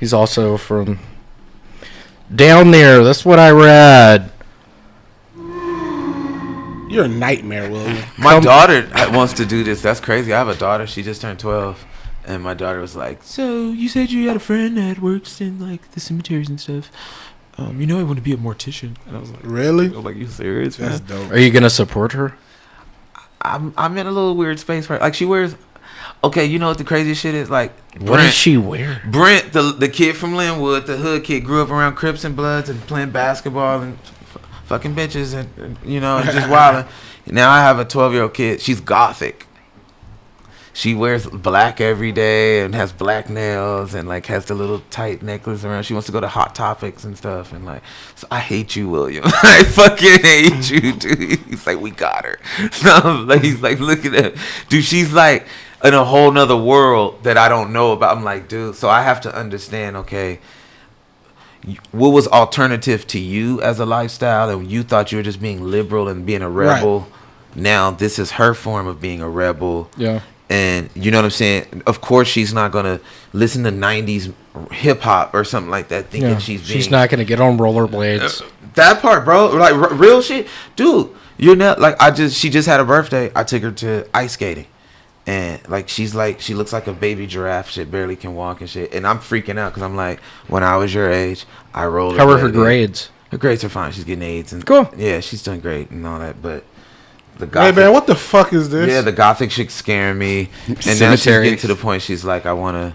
he's also from down there. That's what I read.
You're a nightmare, William.
My daughter wants to do this. That's crazy. I have a daughter. She just turned 12. And my daughter was like, so you said you had a friend that works in like the cemeteries and stuff. I want to be a mortician. And I was like,
Really?
you serious?
That's
Man?
dope.
Are you gonna support her?
I'm in a little weird space right. Like she wears. Okay, you know what the craziest shit is? Like
What does she wear?
Brent, the kid from Linwood, the hood kid, grew up around Crips and Bloods and playing basketball and fucking bitches and and just wilding. Now I have a 12-year-old kid. She's gothic. She wears black every day and has black nails and like has the little tight necklace around. She wants to go to Hot Topics and stuff and like. So I hate you, William. I fucking hate you, dude. He's like, we got her. So like he's like, look at that, dude. She's like in a whole nother world that I don't know about. I'm like, dude. So I have to understand. Okay, what was alternative to you as a lifestyle, and you thought you were just being liberal and being a rebel. Right. Now this is her form of being a rebel.
Yeah.
And you know what I'm saying? Of course, she's not gonna listen to '90s hip hop or something like that, thinking she's
not gonna get on rollerblades.
That part, bro, like real shit, dude. You're not like she just had a birthday. I took her to ice skating, and like she looks like a baby giraffe. Shit, barely can walk and shit. And I'm freaking out because I'm like, when I was your age, I rolled.
How are her grades?
Her grades are fine. She's getting A's and
cool.
Yeah, she's doing great and all that, but.
Hey man, what the fuck is this?
Yeah, the gothic shit's scaring me, and now she's getting to the point. She's like, I wanna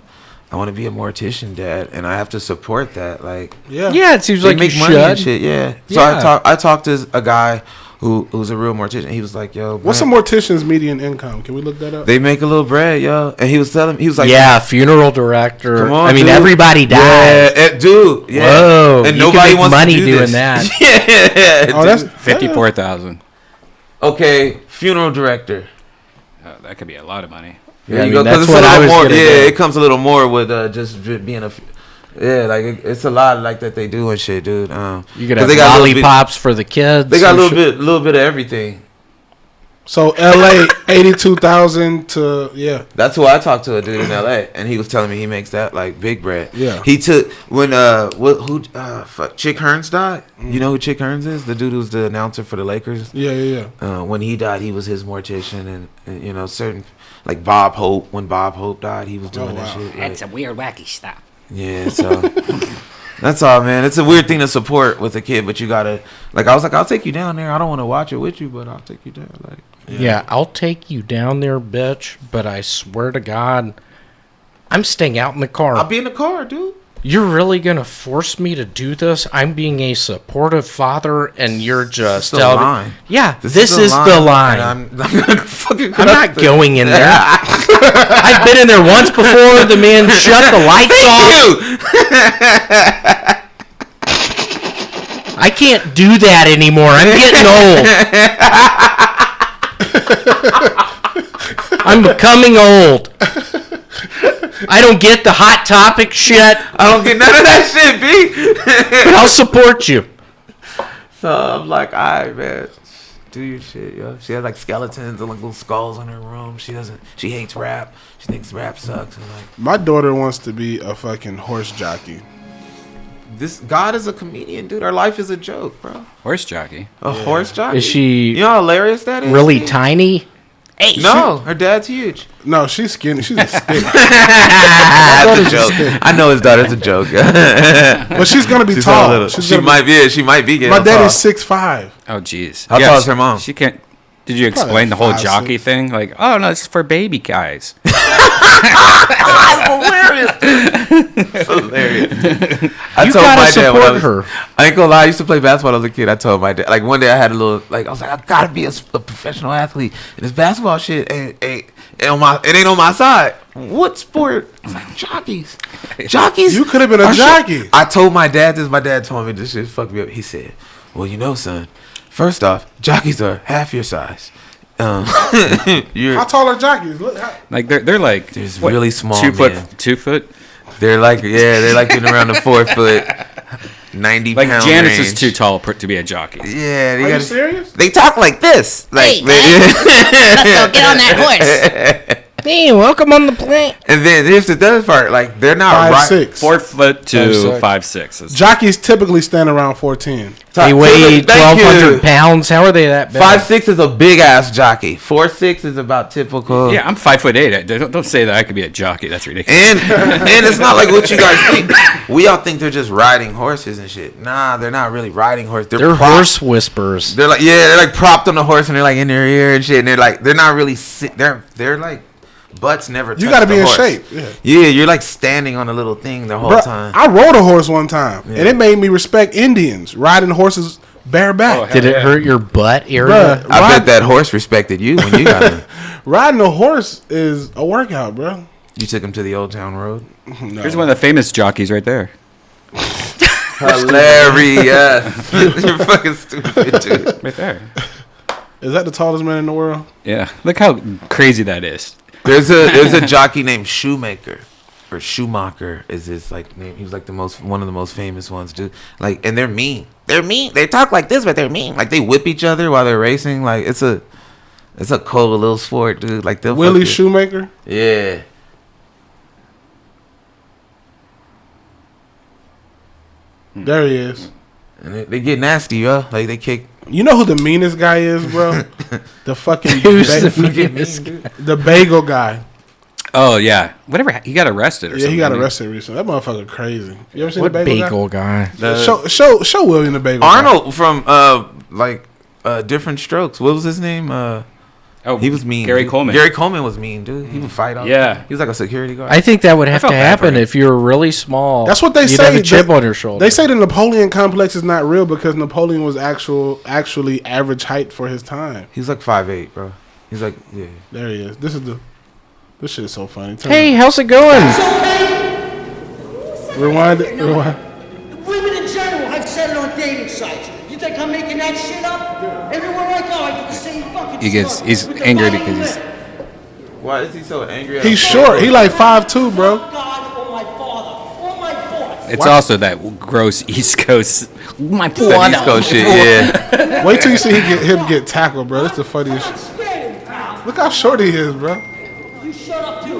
be a mortician, Dad, and I have to support that. Like,
yeah, it seems like
make
you
money
should.
and shit. Yeah. So I talked to a guy who's a real mortician. He was like, yo,
what's a mortician's median income? Can we look that up?
They make a little bread, yo. And he was like,
yeah, funeral director.
Come on,
I mean,
dude.
Everybody dies.
Yeah, dude. Yeah.
Whoa,
and
you
nobody
can make
wants
money
to do
doing
this.
that.
Yeah.
Oh, that's
54,000.
Okay, funeral director.
That could be a lot of money.
There you
mean,
go. 'Cause
that's
it's
what
a
I
little
was
more.
gonna
Yeah,
do.
it comes a little more with just being a. Yeah, like it's a lot like that they do and shit, dude.
You could have
they got
lollipops for the kids.
They got a little bit of everything.
So LA 82,000 to
That's who I talked to, a dude in LA, and he was telling me he makes that like big bread.
Yeah.
He took when Chick Hearns died. You know who Chick Hearns is? The dude who's the announcer for the Lakers.
Yeah.
When he died, he was his mortician, and certain like Bob Hope. When Bob Hope died, he was doing that shit.
That's some weird, wacky stuff.
Yeah, so that's all, man. It's a weird thing to support with a kid, but you gotta like. I was like, I'll take you down there. I don't want to watch it with you, but I'll take you down. Like,
yeah, I'll take you down there, bitch. But I swear to God, I'm staying out in the car.
I'll be in the car, dude.
You're really gonna force me to do this? I'm being a supportive father, and you're just
This is the line.
Yeah, this is the line.
I'm
not going in there. I've been in there once before. The man shut the lights off. I can't do that anymore. I'm getting old. I'm becoming old. I don't get the Hot Topic shit.
I don't get none of that shit, B.
But I'll support you.
So I'm like, all right, man. Do your shit, yo. She has like skeletons and like little skulls in her room. She hates rap. She thinks rap sucks. And like,
My daughter wants to be a fucking horse jockey.
God is a comedian, dude. Her life is a joke, bro.
Horse jockey.
Horse jockey.
Is she
You know how hilarious that is?
really tiny?
Hey,
No, her dad's huge.
No, she's skinny. She's a stick.
That's a joke. I know his daughter's a joke.
But she's gonna be tall.
She might be getting
My dad
tall.
is 6'5".
Oh, jeez.
How tall is her mom?
She can't. Did you
Probably
explain the whole
5'6".
jockey thing? Like, oh no, this is for baby guys.
Hilarious. Hilarious. I
You
told
gotta
my dad when
support her.
I ain't gonna lie, I used to play basketball as a kid. I told my dad, like one day I had a little, like I was like, I gotta be a professional athlete, and this basketball shit ain't on my side. What sport? I was like, jockeys.
You could have been a jockey.
I told my dad this. My dad told me this shit fucked me up. He said, well, son, first off, jockeys are half your size.
How tall are jockeys? Look,
Like they're like
really small
2 foot,
men.
2 foot.
They're like getting around the 4 foot, 90
Like
pound
Janice
range.
is too tall to be a jockey.
Yeah,
are you serious?
They talk like this. Like,
Hey, let's go get on that horse. Hey, welcome on the plane.
and then here's the other part. Like, they're not
5'6".
4 foot to
5'6".
5'6".
Jockeys typically stand around 4'10".
They weigh
Thank you.
1,200 pounds. How are they that big?
5'6" is a big ass jockey. 4'6" is about typical.
Yeah, I'm 5'8". Don't say that I could be a jockey. That's ridiculous.
And it's not like what you guys think. We all think they're just riding horses and shit. Nah, they're not really riding horses.
They're
propped-
horse whisperers.
They're like they're like propped on the horse and they're like in their ear and shit. And they're not really they're like butts never.
You
touch
got to
the
be in
horse.
shape. Yeah.
Yeah, you're like standing on a little thing the whole
Bruh,
time.
I rode a horse one time, and it made me respect Indians riding horses bareback.
Did it hurt your butt area?
Bruh,
I bet that horse respected you when you got him.
riding a horse is a workout, bro.
You took him to the Old Town Road.
Here's one of the famous jockeys right there.
Hilarious. You're fucking stupid, dude.
Right there.
Is that the tallest man in the world?
Yeah. Look how crazy that is.
There's a jockey named Shoemaker. Or Schumacher is his like name. He was like one of the most famous ones, dude. Like, and they're mean. They're mean. They talk like this, but they're mean. Like they whip each other while they're racing. Like it's a cold little sport, dude. Like they'll
Willie
fuck you.
Shoemaker.
Yeah.
There he is.
And they get nasty, yo. Like they kick.
You know who the meanest guy is, bro? The fucking
Who's
the bagel guy.
Oh yeah. Whatever. He got arrested or
Yeah,
something.
he got
didn't
arrested recently. That motherfucker crazy. You ever seen
What
the bagel,
bagel guy?
Show William the bagel. guy.
Arnold from Different Strokes. What was his name?
Oh,
He was mean.
Gary
dude.
Coleman.
Gary Coleman was mean, dude. He would fight all.
Yeah.
He was like a security guard.
I think that would have
felt
to
bad for
happen
him.
if you were really small.
That's what they
You'd
say.
have a chip on your shoulder.
They say the Napoleon complex is not real because Napoleon was actually average height for his time.
He's like 5'8", bro. He's like, yeah.
There he is. This shit is so funny.
Hey, how's it going?
Rewind it.
Women in general have said it on dating sites. You think I'm making that shit up? Everywhere I go, I get the same fucking stuff.
He's
With the
angry
biting
because
lip.
Why is he so angry?
He's short. He like 5'2", bro.
God or my father or my boss.
It's also that gross East Coast. My
That East Coast shit, yeah.
Wait till you see him get tackled, bro. That's the funniest shit.
Scared him, pal.
Look how short he is, bro.
You shut up too.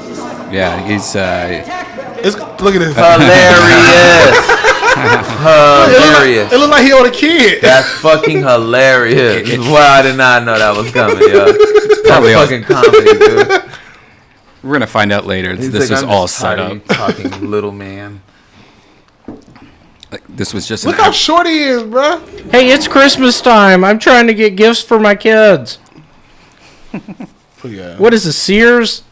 Yeah, he's
Look at this.
Hilarious. Hilarious.
It look like he on a kid.
That's fucking hilarious. Wow, I did not know that was coming, yo.
probably
That's fucking comedy, dude.
we're gonna find out later.
He's
This
like,
was
I'm
all
just
set
tired
up.
of you talking little man.
Like, this was just
Look how short he is, bro.
Hey, it's Christmas time. I'm trying to get gifts for my kids.
Yeah.
What is this, Sears?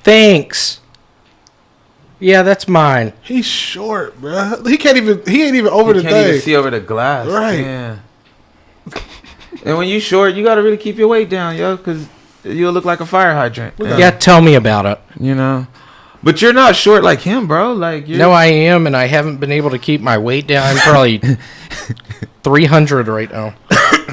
Thanks. Yeah, that's mine.
He's short, bro. He ain't even over
You
the
can't even
thing.
see over the glass.
Right.
Yeah. And when you short, you gotta really keep your weight down, yo, because you'll look like a fire hydrant.
Yeah, tell me about it.
You know. But you're not short like him, bro. Like you're
No, I am, and I haven't been able to keep my weight down. I'm probably 300 right now.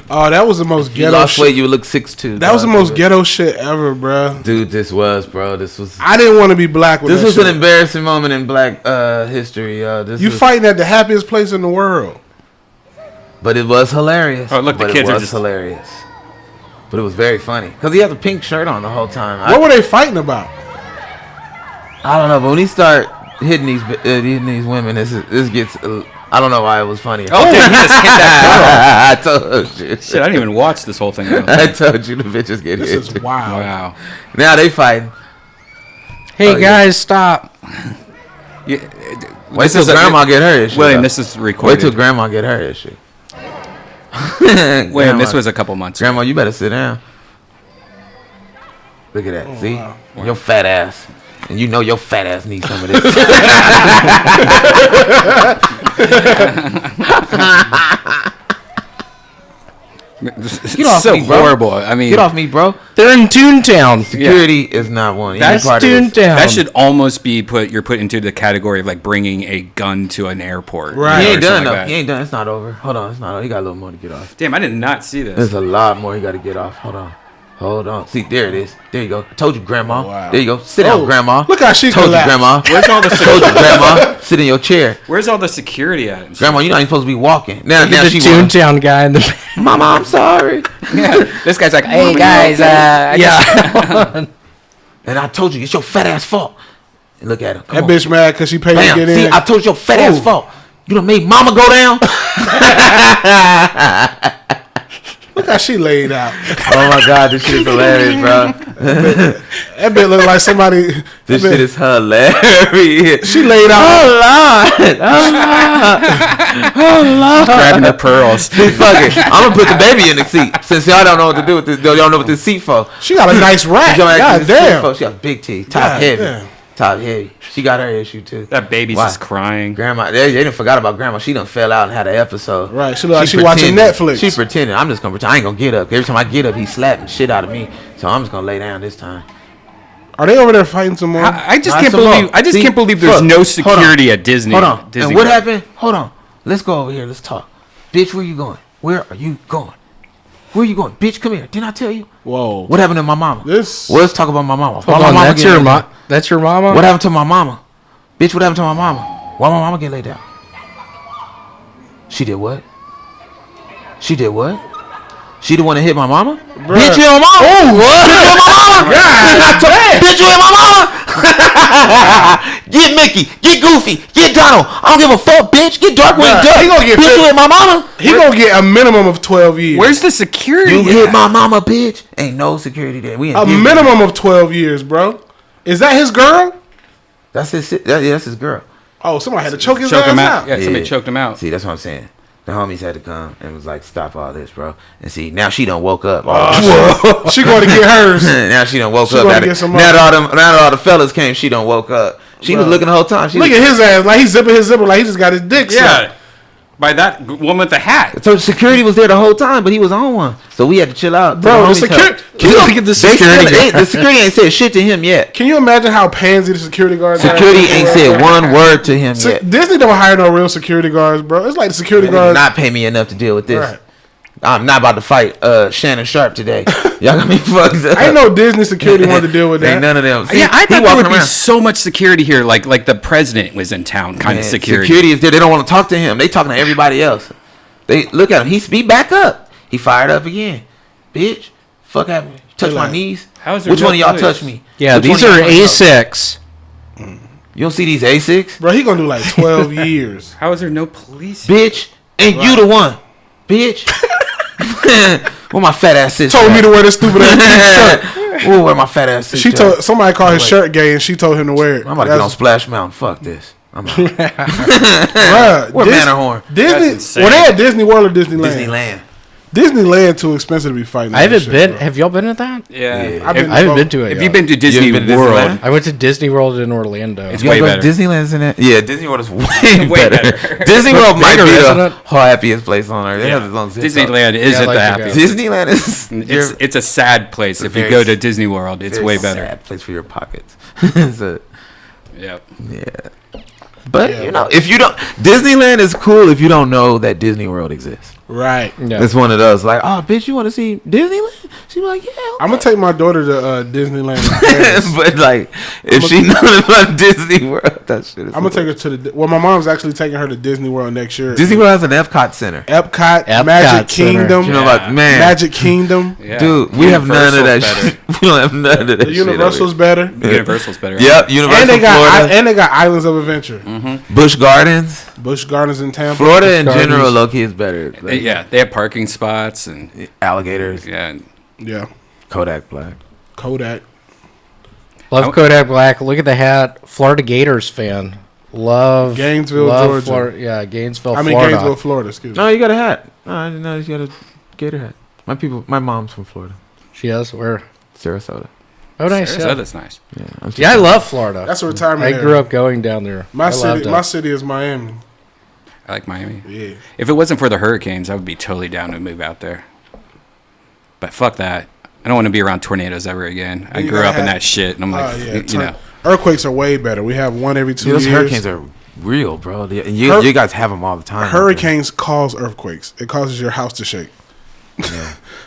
Oh, that was the most
you
ghetto
lost weight,
shit.
you would look 6'2".
That was the most ghetto shit ever, bro.
Dude, this was, bro. This was
I didn't want to be black with
this
that
was
shit.
an embarrassing moment in black history, yo. This
You
was,
fighting at the happiest place in the world.
but it was hilarious.
Oh, look, the
But
kids
it
are
was
just-
hilarious. But it was very funny because he had the pink shirt on the whole time.
What were they fighting about?
I don't know, but when he start hitting these women, this gets. I don't know why it was funny.
Oh, dude, he just hit that
I told you.
girl. Shit, I didn't even watch this whole thing.
I told you the bitches get
This
hit.
is wild.
Wow.
Now they fighting.
Hey,
Oh, yeah.
guys, stop.
Yeah,
Wait till grandma get her issue.
William,
though.
this is
Wait
recorded.
till grandma get her issue.
William,
Grandma-
this was a couple months ago.
Grandma, you better sit down. Look at that. See?
wow.
Your fat ass. And you know your fat ass needs some of this.
It's
Get off
so
me, bro.
horrible. I mean,
Get off me, bro.
They're in Toontown.
Security is not one.
That's
You're part of this.
Toontown.
that should almost be you're put into the category of like bringing a gun to an airport.
Right.
He
or
ain't
something
done
like
though.
that.
He ain't done. It's not over. Hold on. It's not over. He got a little more to get off.
Damn, I did not see this.
There's a lot more he got to get off. Hold on. Hold on. See, there it is. There you go. I told you, Grandma.
Wow.
There you go. Sit down, Grandma.
Look how she
told you,
collapsed.
Grandma.
Where's all the
told you, Grandma. Sit in your chair.
Where's all the security at? and shit?
Grandma, you're not even supposed to be walking. Now
The
she wants.
Toontown guy in the
Mama, I'm sorry.
Yeah. This guy's like, hey
Hey guys,
yeah.
And I told you, it's your fat ass fault. And look at her. Come
That
on.
bitch mad because she paid
Bam.
to get
See,
in.
I told you, your fat ass fault. You done made Mama go down.
Look how she laid out.
Oh my God, this shit is hilarious, bro.
That bitch look like somebody.
This shit is hilarious.
She laid out.
grabbing her pearls.
See, fuck it. I'm gonna put the baby in the seat since y'all don't know what to do with this. Y'all don't know what this seat for.
She got a nice rack.
Y'all
God
this seat
damn.
for. She got big teeth, top
God
heavy,
damn.
top heavy. She got her issue too.
That baby's
Why?
just crying.
Grandma, they didn't forgot about Grandma. She done fell out and had an episode.
Right, she look like she watching
pretending.
Netflix.
She pretending. I'm just gonna pretend. I ain't gonna get up. Every time I get up, he slapping shit out of me. So I'm just gonna lay down this time.
Are they over there fighting some more?
I just
Nah,
can't
some
believe.
more.
I just
See,
can't believe there's
look,
no
hold on.
security at Disney.
Hold on.
Disney
And what
World.
happened? Hold on. Let's go over here. Let's talk. Bitch, where you going? Where are you going? Where you going? Bitch, come here. Didn't I tell you?
Whoa.
What happened to my mama?
This.
Well, let's talk about my mama. Why
Hold
my
on,
mama
that's
get
your
laid down?
That's your mama.
What happened to my mama? Bitch, what happened to my mama? Why my mama get laid down? She did what? She did what? She the one that hit my mama?
Bruh.
Bitch, you hit my mama? Oh, what? Bitch, you hit my mama? Bitch, you hit my mama? Get Mickey, get Goofy, get Donald. I don't give a fuck, bitch. Get Darkwing
Bruh,
Duck.
he gonna get
bitch,
fit-
you hit my mama?
He gonna get a minimum of 12 years.
Where's the security?
You hit
at?
my mama, bitch. Ain't no security there. We in
a
Disney.
minimum of 12 years, bro? Is that his girl?
That's his. That's his girl.
Oh, somebody had to choke his
Choke
ass
him
out.
out. Yeah, somebody choked him out.
See, that's what I'm saying. The homies had to come and was like, stop all this, bro. And see, now she done woke up.
She going to get hers.
Now she done woke
She
up.
gonna
Now
get some
that all the fellas came, she done woke up. She was looking the whole time. She
Look
was,
at his ass. Like he's zipping his zipper like he just got his dick
Yeah,
sucked.
by that woman with the hat.
so security was there the whole time, but he was on one. So we had to chill out.
Bro, the
homies
security.
helped.
Look at the
They
security
still-
guard.
the security ain't said shit to him yet.
Can you imagine how pansy the security guards are?
Security ain't said one word to him yet.
Disney don't hire no real security guards, bro. It's like the security
They did
guards.
not pay me enough to deal with this.
Right.
I'm not about to fight Shannon Sharp today. Y'all got me fucked up.
I ain't no Disney security wanted to deal with that.
Ain't none of them. See,
Yeah, I
he
thought there
walking
would be
around.
so much security here, like the president was in town, kind of
Man,
security.
is there. They don't want to talk to him. They talking to everybody else. They look at him. He back up. He fired up again. Bitch, fuck happened. Touch my
like,
knees.
how is there
Which
no
one of y'all
police?
touched me?
Yeah,
Which
these
one of
are
y'all touched me?
A6.
You don't see these A6?
Bro, he gonna do like 12 years.
How is there no police?
Bitch, and you the one. Bitch. Where my fat ass sister?
Told me to wear this stupid ass shirt.
Ooh, where my fat ass sister?
She told somebody called his shirt gay, and she told him to wear it.
I'm about to get on Splash Mountain. Fuck this. I'm out.
Bruh,
Where Matterhorn?
Disney.
insane.
Well, they at Disney World or Disneyland.
Disneyland.
Disneyland too expensive to be fighting.
I haven't
that shit,
been.
bro.
Have y'all been to that?
Yeah,
Yeah.
I've been-
I haven't been to it.
If
yet.
you've been to Disney
been to
World,
Disneyland?
I went to Disney World in Orlando.
It's
You
way
gotta go
better.
to Disneyland's in it. Yeah, Disney World is way,
Way
better.
better.
Disney World might be
bigger, isn't
the
it?
happiest place on earth. They
Yeah.
have its own zip
Disneyland
code.
isn't
I'd like
the
to
happiest.
Disneyland is
It's a sad place. If you
very
go to Disney World, it's
very
way better.
sad place for your pockets. So,
Yep.
yeah. But you know, if you don't, Disneyland is cool if you don't know that Disney World exists.
Right.
Yeah.
It's one of those like, oh, bitch, you want to see Disneyland? She be like, yeah.
I'm gonna take my daughter to Disneyland. in Paris.
But like, if she knows about Disney World, that shit is.
I'm gonna take her to the. Well, my mom's actually taking her to Disney World next year.
Disney World has an Epcot Center.
Epcot,
Epcot
Magic
Center.
Kingdom,
You know about man,
Magic Kingdom.
Yeah.
dude. We have none of that.
Universal's
Shit. We don't have none of that.
The
shit
Universal's
over
better.
Universal's better.
here. Yep, Universal
And they got
Florida,
and they got Islands of Adventure,
Busch Gardens,
Busch Gardens in Tampa.
Florida in
Gardens.
general. Low key is better. Like,
Yeah, they have parking spots and
alligators,
yeah.
Yeah,
Kodak Black.
Kodak.
Love Kodak Black. Look at the hat. Florida Gators fan. Love
Gainesville,
love
Georgia.
Yeah, Gainesville,
I mean
Florida.
Gainesville, Florida. Excuse me.
No, you got a hat. No, I didn't know you got a gator hat. My mom's from Florida,
She has where?
Sarasota.
Oh, nice.
So
Yeah.
that's nice.
Yeah,
Yeah, I love Florida.
That's a retirement.
I
area.
grew up going down there.
My
I loved
city.
it.
My city is Miami.
I like Miami.
Yeah.
If it wasn't for the hurricanes, I would be totally down to move out there. But fuck that. I don't want to be around tornadoes ever again. I
You
grew
gotta
up in
have-
that shit, and I'm like,
Oh, yeah.
you know.
Earthquakes are way better. We have one every 2
those
years.
hurricanes are real, bro. And
Hur-
you guys have them all the time.
Hurricanes cause earthquakes. It causes your house to shake.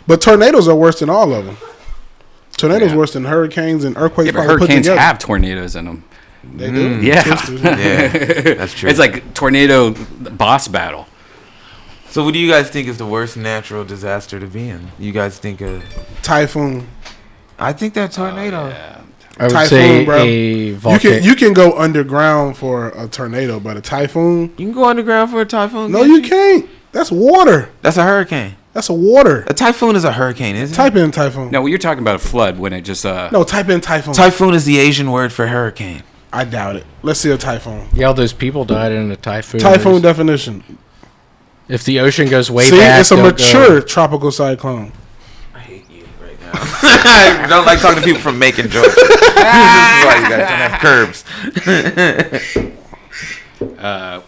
But tornadoes are worse than all of them. Tornadoes
Yeah.
worse than hurricanes and earthquakes.
Yeah, but
probably put
hurricanes
together.
have tornadoes in them.
They do.
Yeah.
Twisters,
Yeah, that's true.
It's like tornado boss battle.
So what do you guys think is the worst natural disaster to be in? You guys think of?
Typhoon.
I think that tornado.
I would
Typhoon,
say
bro.
a volcano.
You can go underground for a tornado, but a typhoon?
You can go underground for a typhoon.
No, you can't. That's water.
That's a hurricane.
That's a water.
A typhoon is a hurricane, isn't it?
Type in typhoon.
No, you're talking about a flood when it just
No, type in typhoon.
Typhoon is the Asian word for hurricane.
I doubt it. Let's see a typhoon.
Yeah, all those people died in a typhoon.
Typhoon definition.
If the ocean goes way
See,
back,
it's a
they'll
mature tropical cyclone.
I hate you right now. I don't like talking to people from Macon, Georgia. This is why you guys don't have curbs.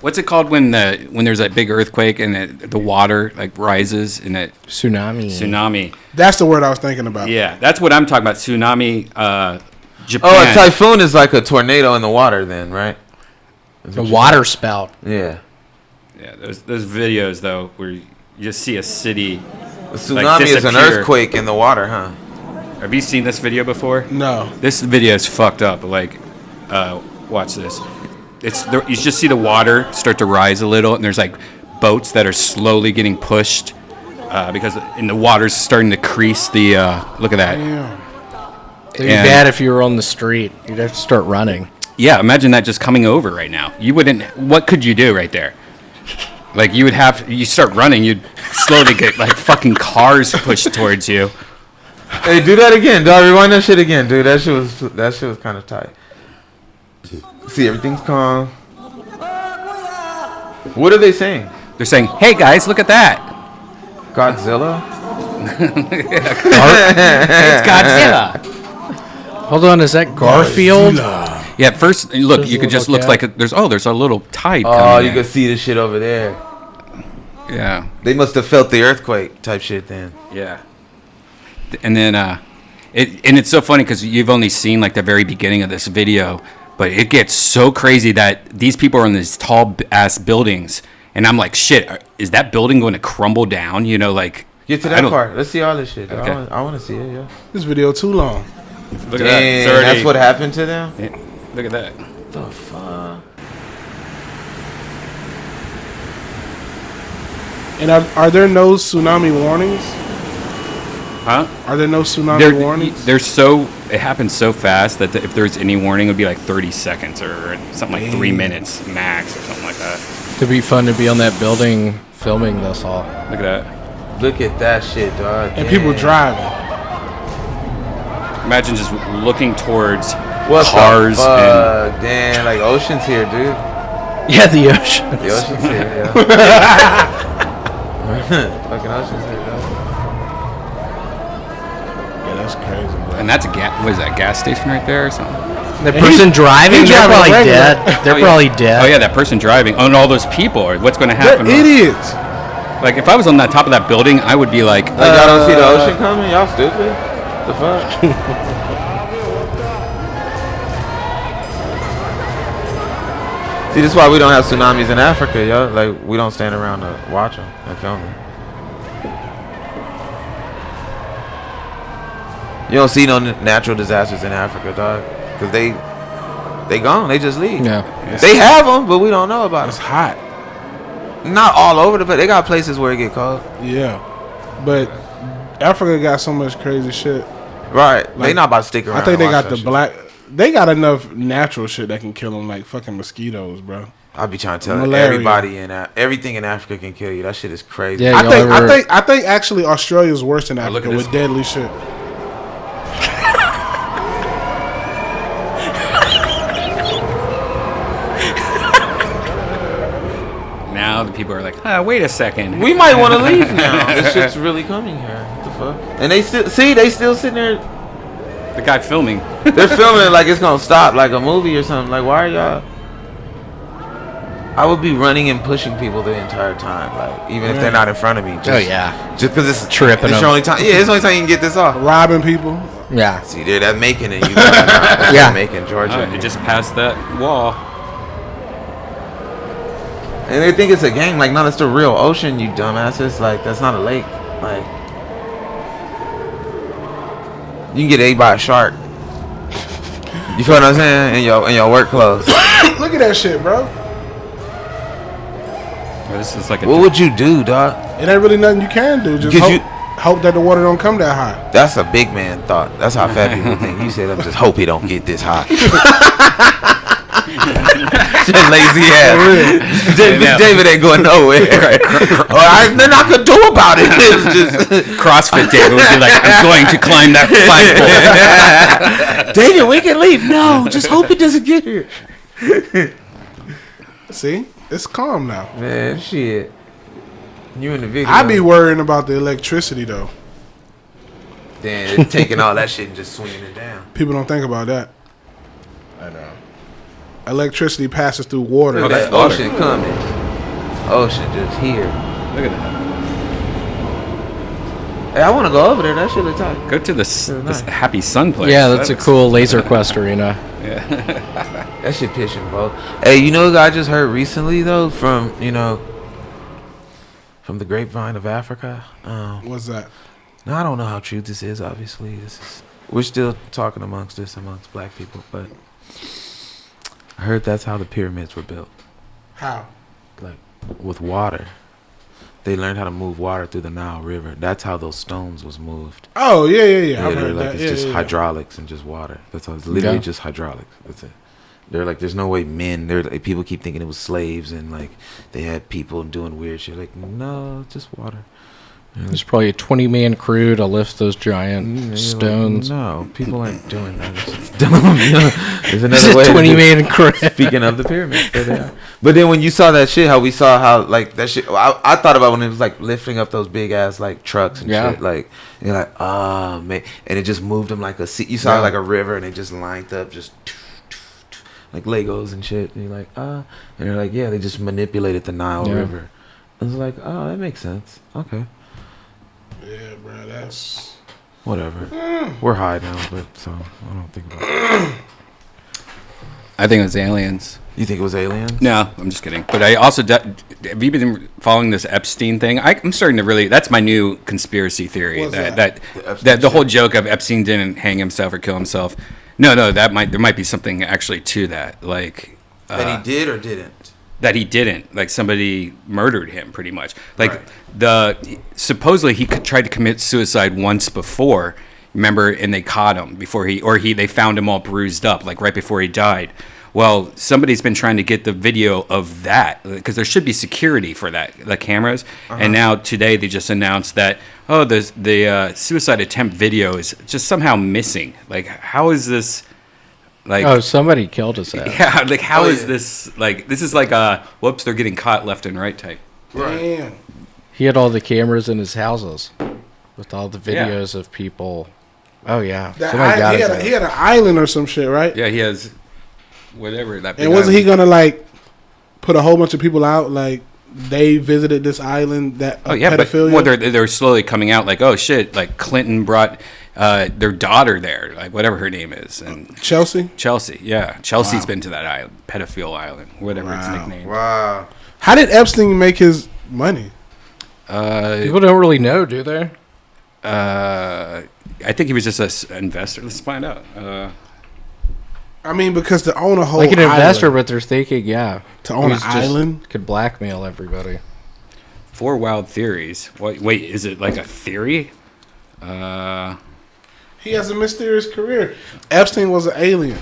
what's it called when there's that big earthquake and the water like rises and it tsunami?
That's the word I was thinking about.
Yeah, that's what I'm talking about. Tsunami. Japan.
Oh, a typhoon is like a tornado in the water, then, right?
The water spout.
Yeah.
Yeah, those videos though where you just see a city.
A tsunami is an
disappear.
earthquake in the water, huh?
Have you seen this video before?
No.
This video is fucked up. Like, watch this. You just see the water start to rise a little, and there's like boats that are slowly getting pushed because the water's starting to crease the. Look at that.
Damn.
It'd be bad if you were on the street. You'd have to start running.
Yeah, imagine that just coming over right now. You wouldn't. What could you do right there? Like you start running, you'd slowly get like fucking cars pushed towards you.
Hey, do that again, dog. Rewind that shit again, dude. That shit was kind of tight. See, everything's calm. What are they saying?
They're saying, "Hey guys, look at that!
Godzilla?
It's Godzilla."
Hold on, is that Garfield?
Yeah, at first look,
There's
you
a
could just
little
look
cat.
like there's a little tide
Oh,
coming.
you
in.
can see the shit over there.
Yeah,
They must have felt the earthquake type shit then.
yeah. And then it's so funny because you've only seen like the very beginning of this video, but it gets so crazy that these people are in these tall ass buildings, and I'm like, shit, is that building going to crumble down? You know, like
Get to
I
that
don't-
part. Let's see all this shit.
Okay.
I want to see it, yeah.
This video too long.
Look at that. It's
Damn,
already-
that's what happened to them?
Yeah, look at that.
The fuck?
And are there no tsunami warnings?
Huh?
Are there no tsunami warnings?
It happens so fast that if there's any warning, it would be like 30 seconds or something like 3 minutes max or something like that.
It'd be fun to be on that building filming this all.
Look at that.
Look at that shit, dog.
And people driving.
Imagine just looking towards
What
cars
the fuck? Damn, like ocean's here, dude.
Yeah, the ocean.
The ocean's here, yeah. Fucking ocean's here, dog.
Yeah, that's crazy, bro.
and that's a what is that gas station right there or something?
The person driving,
he's
they're
driving
probably
regular.
dead. They're
Oh, yeah.
probably dead.
Oh yeah, that person driving. Oh, and all those people. What's going to
They're
happen?
idiots.
Like if I was on the top of that building, I would be like,
Like, y'all don't see the ocean coming? Y'all stupid? The fuck? See, this is why we don't have tsunamis in Africa, yo. Like, we don't stand around to watch them and film them. You don't see no natural disasters in Africa, dog. Because they gone. They just leave.
Yeah.
They have them, but we don't know about
It's
them.
hot.
Not all over the place. They got places where it get cold.
Yeah. But Africa got so much crazy shit.
Right. They
Like,
not about to stick around.
I think
and
they
watch
got
that
the
shit.
black. They got enough natural shit that can kill them, like fucking mosquitoes, bro.
I be trying to tell
Malaria.
everybody everything in Africa can kill you. That shit is crazy.
Yeah.
I
y'all
think,
ever-
I think actually Australia's worse than
look
Africa
at
with
this.
deadly shit.
now the people are like, wait a second.
We might want to leave now. This shit's really coming here. What the fuck? And they still sitting there.
The guy filming.
They're filming it like it's gonna stop, like a movie or something. Like, why are y'all? I would be running and pushing people the entire time, like even if they're not in front of me. Just,
Oh, yeah.
Just because it's
Tripping
It's
them.
your only time. Yeah, it's the only time you can get this off.
Robbing people.
Yeah.
See, there, that Macon and you.
Yeah.
Macon, Georgia.
It just passed that wall.
And they think it's a game. Like, no, it's the real ocean, you dumbasses. Like, that's not a lake. Like, You can get ate by a shark. You feel what I'm saying? In your work clothes.
Look at that shit, bro.
This is like
What would you do, dog?
It ain't really nothing you can do. Just hope that the water don't come that high.
That's a big man thought. That's how fat people think. You said, "I'm just hope he don't get this high." Just lazy ass. David ain't going nowhere. Nothing I could do about it. It's just
CrossFit David would be like, I'm going to climb that flagpole.
David, we can leave. No, just hope it doesn't get here.
See, it's calm now.
Man, shit. You in the video?
I be worrying about the electricity though.
Then taking all that shit and just swinging it down.
People don't think about that.
I know.
Electricity passes through water.
Oh, that ocean coming. Ocean just here.
Look at that.
Hey, I want to go over there. That shit look tight.
Go to this Happy Sun place.
Yeah, that's a cool laser quest arena.
That shit pitching, bro. Hey, you know what I just heard recently though from from the grapevine of Africa.
What's that?
Now I don't know how true this is. Obviously, we're still talking amongst black people, but I heard that's how the pyramids were built.
How?
Like with water. They learned how to move water through the Nile River. That's how those stones was moved.
Oh yeah.
Yeah, they're like it's just hydraulics and just water. That's how it's literally just hydraulics. That's it. They're like, there's no way men. They're like, people keep thinking it was slaves and like they had people doing weird shit. Like no, it's just water.
There's probably a 20-man crew to lift those giant stones.
Like, no, people aren't doing that. It's dumb. There's another way.
20-man crew.
Speaking of the pyramids, there they are. But then when you saw that shit, how we saw how like that shit, I thought about when it was like lifting up those big ass like trucks and shit. Like you're like, oh man, and it just moved them like a sea. You saw like a river, and it just lined up, just like Legos and shit. And you're like, and you're like, yeah, they just manipulated the Nile River. I was like, oh, that makes sense. Okay.
Yeah, bro, that's
whatever. We're high now, but so I don't think about it.
I think it was aliens.
You think it was aliens?
No, I'm just kidding. But I also have you been following this Epstein thing? I'm starting to really. That's my new conspiracy theory.
What's
that the whole joke of Epstein didn't hang himself or kill himself. No, there might be something actually to that. Like
that he did or didn't.
That he didn't, like somebody murdered him, pretty much. Like supposedly he tried to commit suicide once before, remember, and they caught him before they found him all bruised up, like right before he died. Well, somebody's been trying to get the video of that because there should be security for that, the cameras. And now today they just announced that the suicide attempt video is just somehow missing. Like, how is this? Like,
somebody killed his ass.
Yeah, like how is this? Like, this is like whoops, they're getting caught left and right type.
Damn.
He had all the cameras in his houses with all the videos of people. Oh yeah,
he had an island or some shit, right?
Yeah, he has whatever that.
And wasn't he gonna like put a whole bunch of people out? Like they visited this island that pedophilia.
But they're slowly coming out. Like, oh shit, like Clinton brought their daughter there, like whatever her name is, and
Chelsea,
yeah, Chelsea's been to that island, pedophile island, whatever its nickname.
Wow.
How did Epstein make his money?
People don't really know, do they?
I think he was just an investor. Let's find out.
I mean, because to own a whole
like an investor,
island,
but they're thinking, to
own an island
could blackmail everybody.
4 wild theories. Wait, is it like a theory?
He has a mysterious career. Epstein was an alien.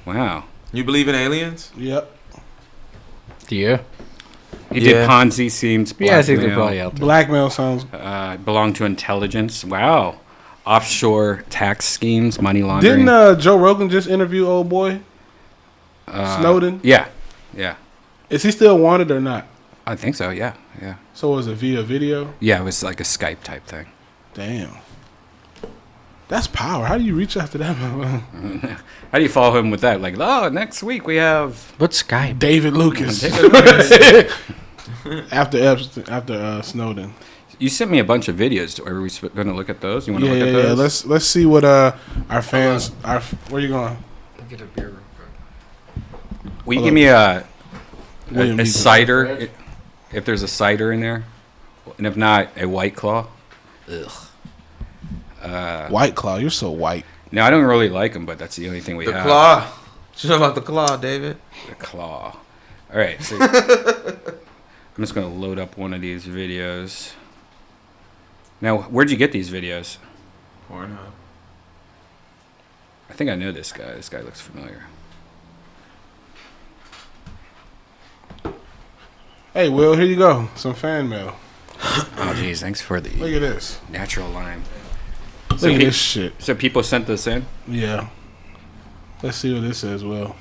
Wow.
You believe in aliens?
Yep.
Do you?
He did Ponzi schemes.
Yeah, I think they're probably out there.
Blackmail sounds.
Belonged to intelligence. Wow. Offshore tax schemes, money laundering.
Didn't Joe Rogan just interview old boy Snowden?
Yeah.
Is he still wanted or not?
I think so. Yeah.
So was it via video?
Yeah, it was like a Skype type thing.
Damn. That's power. How do you reach after that?
How do you follow him with that? Like, next week we have
What's Skype?
David Lucas. after Snowden.
You sent me a bunch of videos. Are we going to look at those? You want to look at those?
Yeah. Let's see what our fans. Where you going?
Get a beer real quick.
Will you give me a cider? If there's a cider in there, and if not, a White Claw. Ugh.
White Claw, you're so white.
No, I don't really like them, but that's the only thing we
The
have.
claw. What you know about the claw, David?
The claw. All right. So I'm just gonna load up one of these videos. Now, where'd you get these videos?
Pornhub.
I think I know this guy. This guy looks familiar.
Hey, Will, here you go. Some fan mail.
Oh, geez. Thanks for the
Look at this.
natural lime.
Look at this shit.
So people sent this in?
Yeah. Let's see what this says, Will.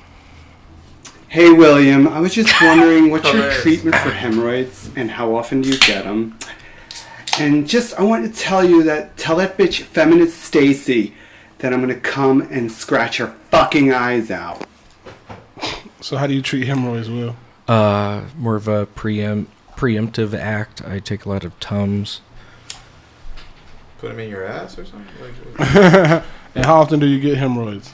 Hey William, I was just wondering what's your treatment for hemorrhoids and how often do you get them? And I wanted to tell that bitch feminist Stacy that I'm gonna come and scratch her fucking eyes out.
So how do you treat hemorrhoids, Will?
More of a preemptive act. I take a lot of Tums.
Put them in your ass or something?
And how often do you get hemorrhoids?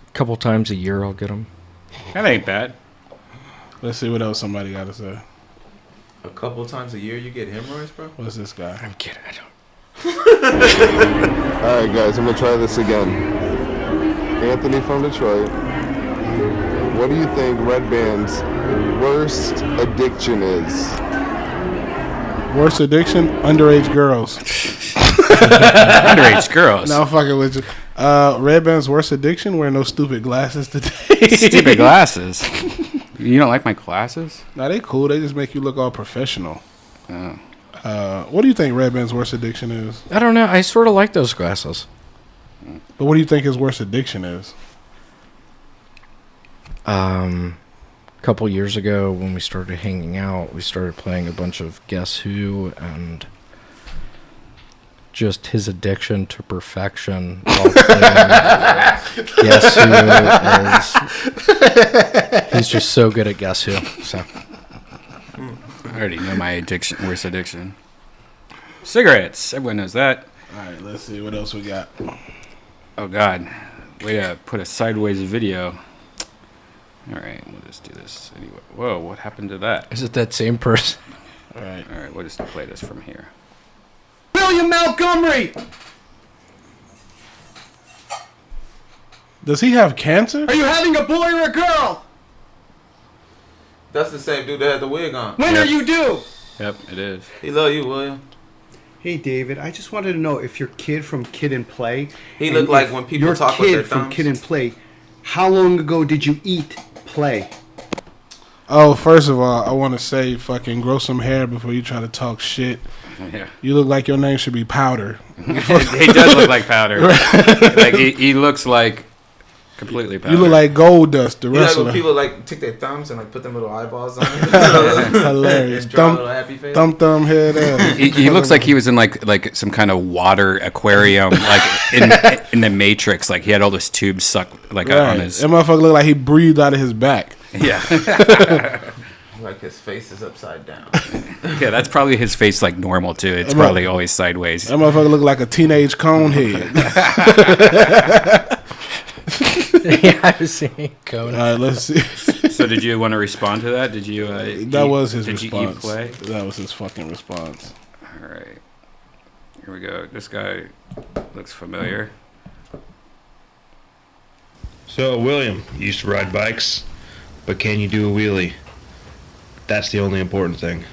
A couple times a year I'll get them.
That ain't bad.
Let's see what else somebody got to say.
A couple times a year you get hemorrhoids, bro?
What's this guy?
I'm kidding. I don't.
Alright guys, I'm gonna try this again. Anthony from Detroit. What do you think REDBAN's worst addiction is?
Worst addiction? Underage girls.
Underage girls.
No, I'm fucking with you. REDBAN's worst addiction? Wear no stupid glasses today.
Stupid glasses. You don't like my glasses?
Nah, they cool. They just make you look all professional.
Oh.
What do you think REDBAN's worst addiction is?
I don't know. I sort of like those glasses.
But what do you think his worst addiction is?
A couple years ago when we started hanging out, we started playing a bunch of Guess Who and just his addiction to perfection while playing Guess Who is he's just so good at Guess Who. So
I already know my worst addiction. Cigarettes. Everyone knows that.
All right, let's see what else we got.
Oh, God. Way to put a sideways video. All right, we'll just do this anyway. Whoa, what happened to that?
is it that same person?
All right.
All right, we'll just play this from here.
William Montgomery!
Does he have cancer?
Are you having a boy or a girl?
That's the same dude that had the wig on.
When are you due?
Yep, it is.
He love you, William.
Hey David, I just wanted to know if your kid from Kid and Play.
He
and
looked like
if
when people
your
talk with their
kid from
thumbs.
Kid and Play. How long ago did you eat Play?
Oh, first of all, I want to say fucking grow some hair before you try to talk shit.
Yeah.
You look like your name should be Powder.
He does look like powder. Like he looks like completely powder.
You look like Gold Dust, the
You know
wrestler.
when people like take their thumbs and like put them little eyeballs on it?
Hilarious.
And draw a little happy face?
Thumb head ass.
He looks like he was in like some kind of water aquarium, like in the Matrix. Like he had all those tubes sucked like on his.
That motherfucker look like he breathed out of his back.
Yeah.
Like his face is upside down.
Yeah, that's probably his face like normal too. It's probably always sideways.
That motherfucker look like a teenage cone head.
Yeah, I was seeing Conan.
All right, let's see.
So did you want to respond to that? Did you?
That was his
did
response.
You eat play?
That was his fucking response.
All right. Here we go. This guy looks familiar.
So, William, you used to ride bikes, but can you do a wheelie? That's the only important thing.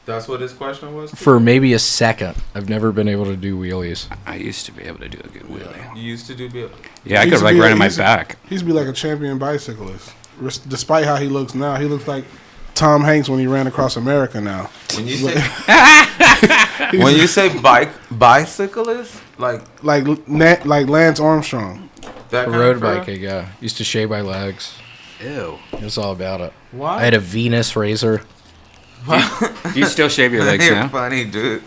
That's what his question was?
For maybe a second, I've never been able to do wheelies.
I used to be able to do a good wheelie.
You used to do
Yeah, I could like run on my back.
He used to be like a champion bicyclist. Despite how he looks now, he looks like Tom Hanks when he ran across America now.
When you say when you say bicyclist, like
Lance Armstrong.
that
A
kind
road
of fella?
biking, yeah. Used to shave my legs.
Ew.
It was all about it.
Why?
I had a Venus razor.
Do you still shave your legs
You're
now?
funny, dude.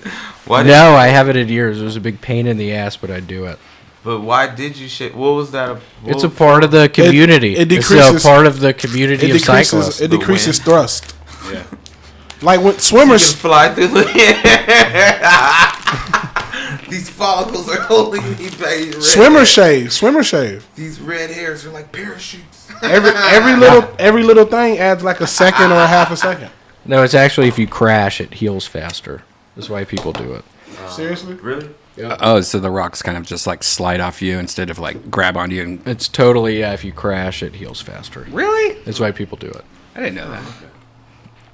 Why
No, I haven't in years. It was a big pain in the ass, but I'd do it.
But why did you shit? What was that?
It's a part of the community.
it
It's
decreases-
a part of the community of cyclists.
It decreases
wind.
thrust.
Yeah.
Like when
You
swimmers.
can fly through the These follicles are holding me back.
Swimmer shave.
These red hairs are like parachutes.
Every little thing adds like a second or a half a second.
No, it's actually if you crash, it heals faster. That's why people do it.
Seriously?
Really?
Yeah.
Oh, so the rocks kind of just like slide off you instead of like grab onto you. And...
It's totally, if you crash, it heals faster.
Really?
That's why people do it.
I didn't know that.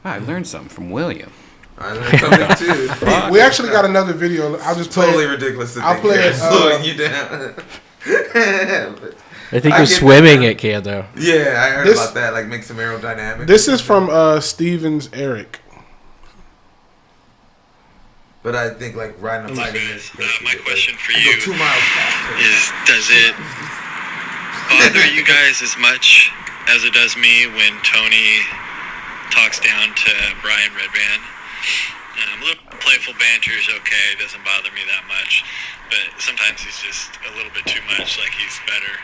Wow, I learned something from William.
I learned something too.
We actually got another video. I'll just play
Totally
it.
ridiculous.
I'll play it.
Slowing you down.
I think with swimming it can, though.
Yeah, I heard about that. Like, make some aerodynamics.
This is from Stevens Eric.
But I think, like, riding a bike is...
my question for you
2 miles faster.
is, does it bother you guys as much as it does me when Tony talks down to Brian Redban? A little playful banter is okay, it doesn't bother me that much, but sometimes he's just a little bit too much, like he's better.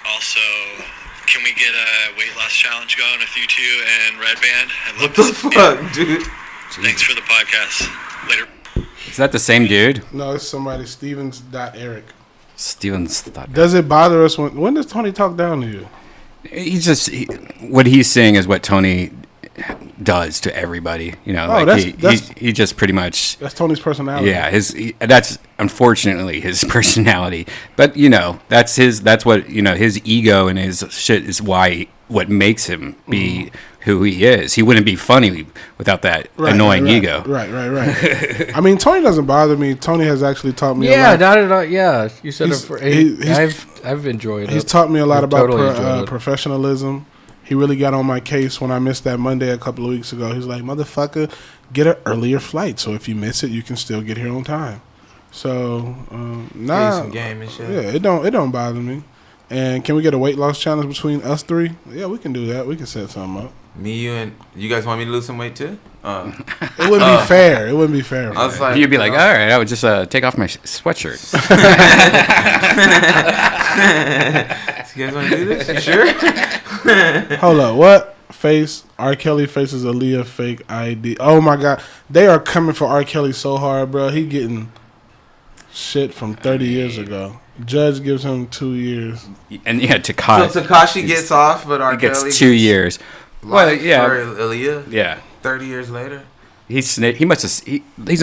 Also, can we get a weight loss challenge going with you two and Redban?
What the fuck, dude?
Thanks for the podcast. Later.
Is that the same dude?
No, it's somebody, Stevens.Eric.
Stevens.
Does it bother us when does Tony talk down to you?
What he's saying is what Tony does to everybody. You know, he just pretty much.
That's Tony's personality.
Yeah, that's unfortunately his personality. But you know, that's what his ego and his shit is what makes him be who he is. He wouldn't be funny without that annoying ego.
Right. I mean, Tony doesn't bother me. Tony has actually taught me a lot.
Not at all. Yeah, you said I've enjoyed it.
He's taught me a lot about
totally
professionalism. He really got on my case when I missed that Monday a couple of weeks ago. He's like, motherfucker, get an earlier flight. So if you miss it, you can still get here on time. So,
Some game and shit.
Yeah, it don't bother me. And can we get a weight loss challenge between us three? Yeah, we can do that. We can set something up.
Me, you, and you guys want me to lose some weight too?
It wouldn't be fair. It wouldn't be fair.
I was like,
you'd be like, all right, I would just take off my sweatshirt.
You guys want to do this? You sure?
Hold up. What? Face R. Kelly faces Aaliyah fake ID. Oh my God. They are coming for R. Kelly so hard, bro. He getting shit from 30 years ago. Judge gives him 2 years.
And yeah, Tekashi.
So Tekashi gets off, but R. Kelly
gets 2 years.
Well, yeah. For Aaliyah?
Yeah.
30 years later?
He's not going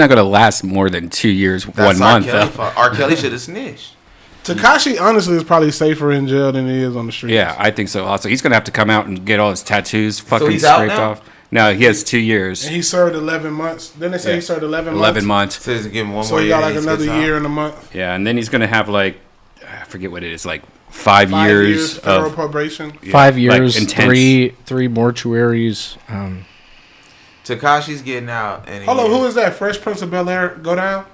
to last more than 2 years,
That's
1 month.
R. Kelly should have snitched.
Tekashi honestly is probably safer in jail than he is on the streets.
Yeah, I think so. Also, he's gonna have to come out and get all his tattoos fucking
he's out
scraped
now?
off. No, he has 2 years.
And he served 11 months. Then they say he served 11 months.
11 months.
So he's give him one
So
more
he
year.
got like another year and a month.
Yeah, and then he's gonna have like I forget what it is, like 5 years
federal
of
probation.
5 years,
like
three mortuaries.
Takashi's getting out. And
Hold on, who is that? Fresh Prince of Bel-Air go down?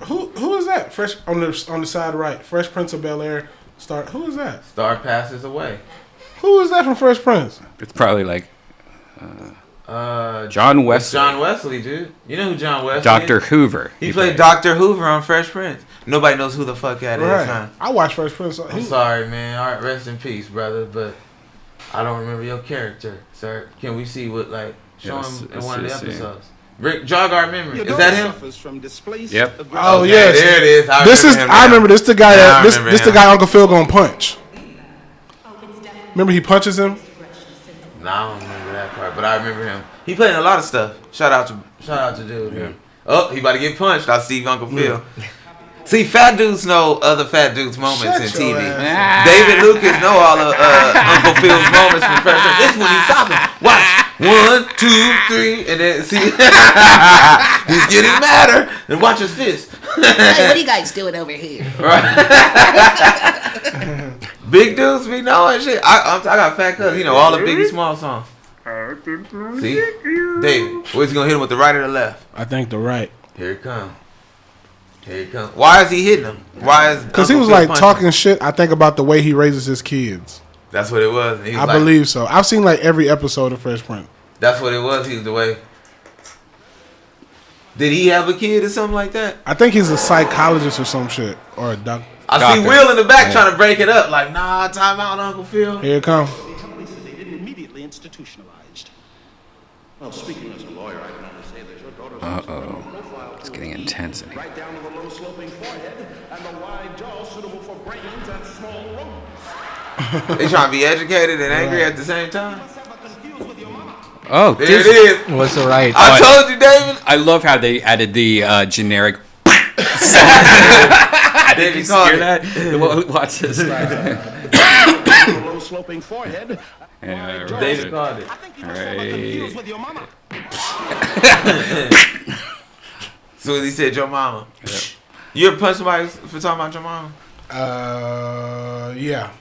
Who is that? Fresh on the side right. Fresh Prince of Bel-Air start. Who is that?
Star passes away.
Who is that from Fresh Prince?
It's probably like John Wesley.
John Wesley, dude. You know who John Wesley
Dr.
is?
Hoover.
He played Dr. Hoover on Fresh Prince. Nobody knows who the fuck that is, huh?
I watched Fresh Prince.
I'm sorry, man. All right, rest in peace, brother. But I don't remember your character, sir. Can we see what, like, show him in one of the episodes? Rick, jog our memory. Is that him?
Yep.
Oh
okay,
yes.
There it is.
I remember this. The guy that this the guy Uncle Phil gonna punch. Remember he punches him.
No, I don't remember that part, but I remember him. He played in a lot of stuff. Shout out to dude. Yeah. Oh, he about to get punched. I see Uncle Phil. See, fat dudes know other fat dudes' moments in TV. David Lucas know all of Uncle Phil's moments from Fresh Prince. This is when he's talking. Watch. 1, 2, 3, and then see, he's getting madder. And watch his fist.
Hey, what are you guys doing over here?
Right. Big dudes be knowing shit. I got fat cousins. You know all the Biggie Small songs. See, David, where's he gonna hit him with the right or the left?
I think the right.
Here it comes. Here he comes. Why is he hitting him? Why is?
Because he was like talking shit. I think about the way he raises his kids.
That's what it was.
I believe so. I've seen like every episode of Fresh Prince.
That's what it was. He was the way. Did he have a kid or something like that?
I think he's a psychologist or some shit or a doctor.
I see Will in the back trying to break it up. Like, nah, time out, Uncle Phil.
Here it comes.
Immediately institutionalized. Well, speaking as a lawyer, I can only say that your daughter's
it's getting intense.
Right down to the low sloping forehead and the wide jaw suitable for brains and small lungs.
They trying to be educated and angry at the same time.
Oh,
there it is.
Was the right.
I told you, David.
I love how they added the generic. Did you hear that? Watch this.
Low sloping forehead.
David called it.
I think you must have got confused with your mama.
So he said, your mama. Yeah. You ever punch somebody for talking about your mama?
Yeah.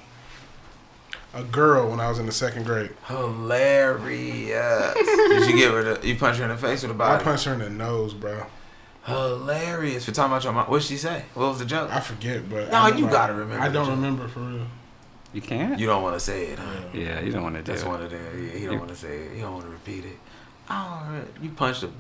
A girl when I was in the 2nd grade.
Hilarious. Did you give her you punch her in the face or the body?
I punched her in the nose, bro.
Hilarious. For talking about your mama. What'd she say? What was the joke?
I forget, but
no, you gotta remember.
I don't remember for real.
You can't?
You don't want to say it, huh?
Yeah, you don't want to do it.
That's one of them. Yeah, he don't want to say it. He don't want to repeat it. You punched a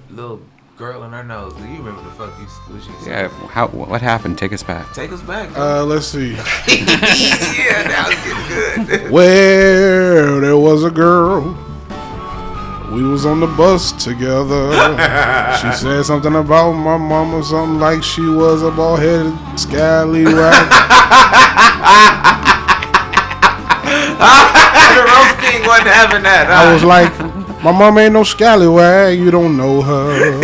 little girl in her nose. Do you remember the fuck what she said?
Yeah, what happened? Take us back.
Take us back.
Let's see.
Yeah, that was getting good.
Well, there was a girl. We was on the bus together. She said something about my mama, something like she was a bald-headed scallywag.
The roast king wasn't having that.
I was like, my mom ain't no scallywag, you don't know her.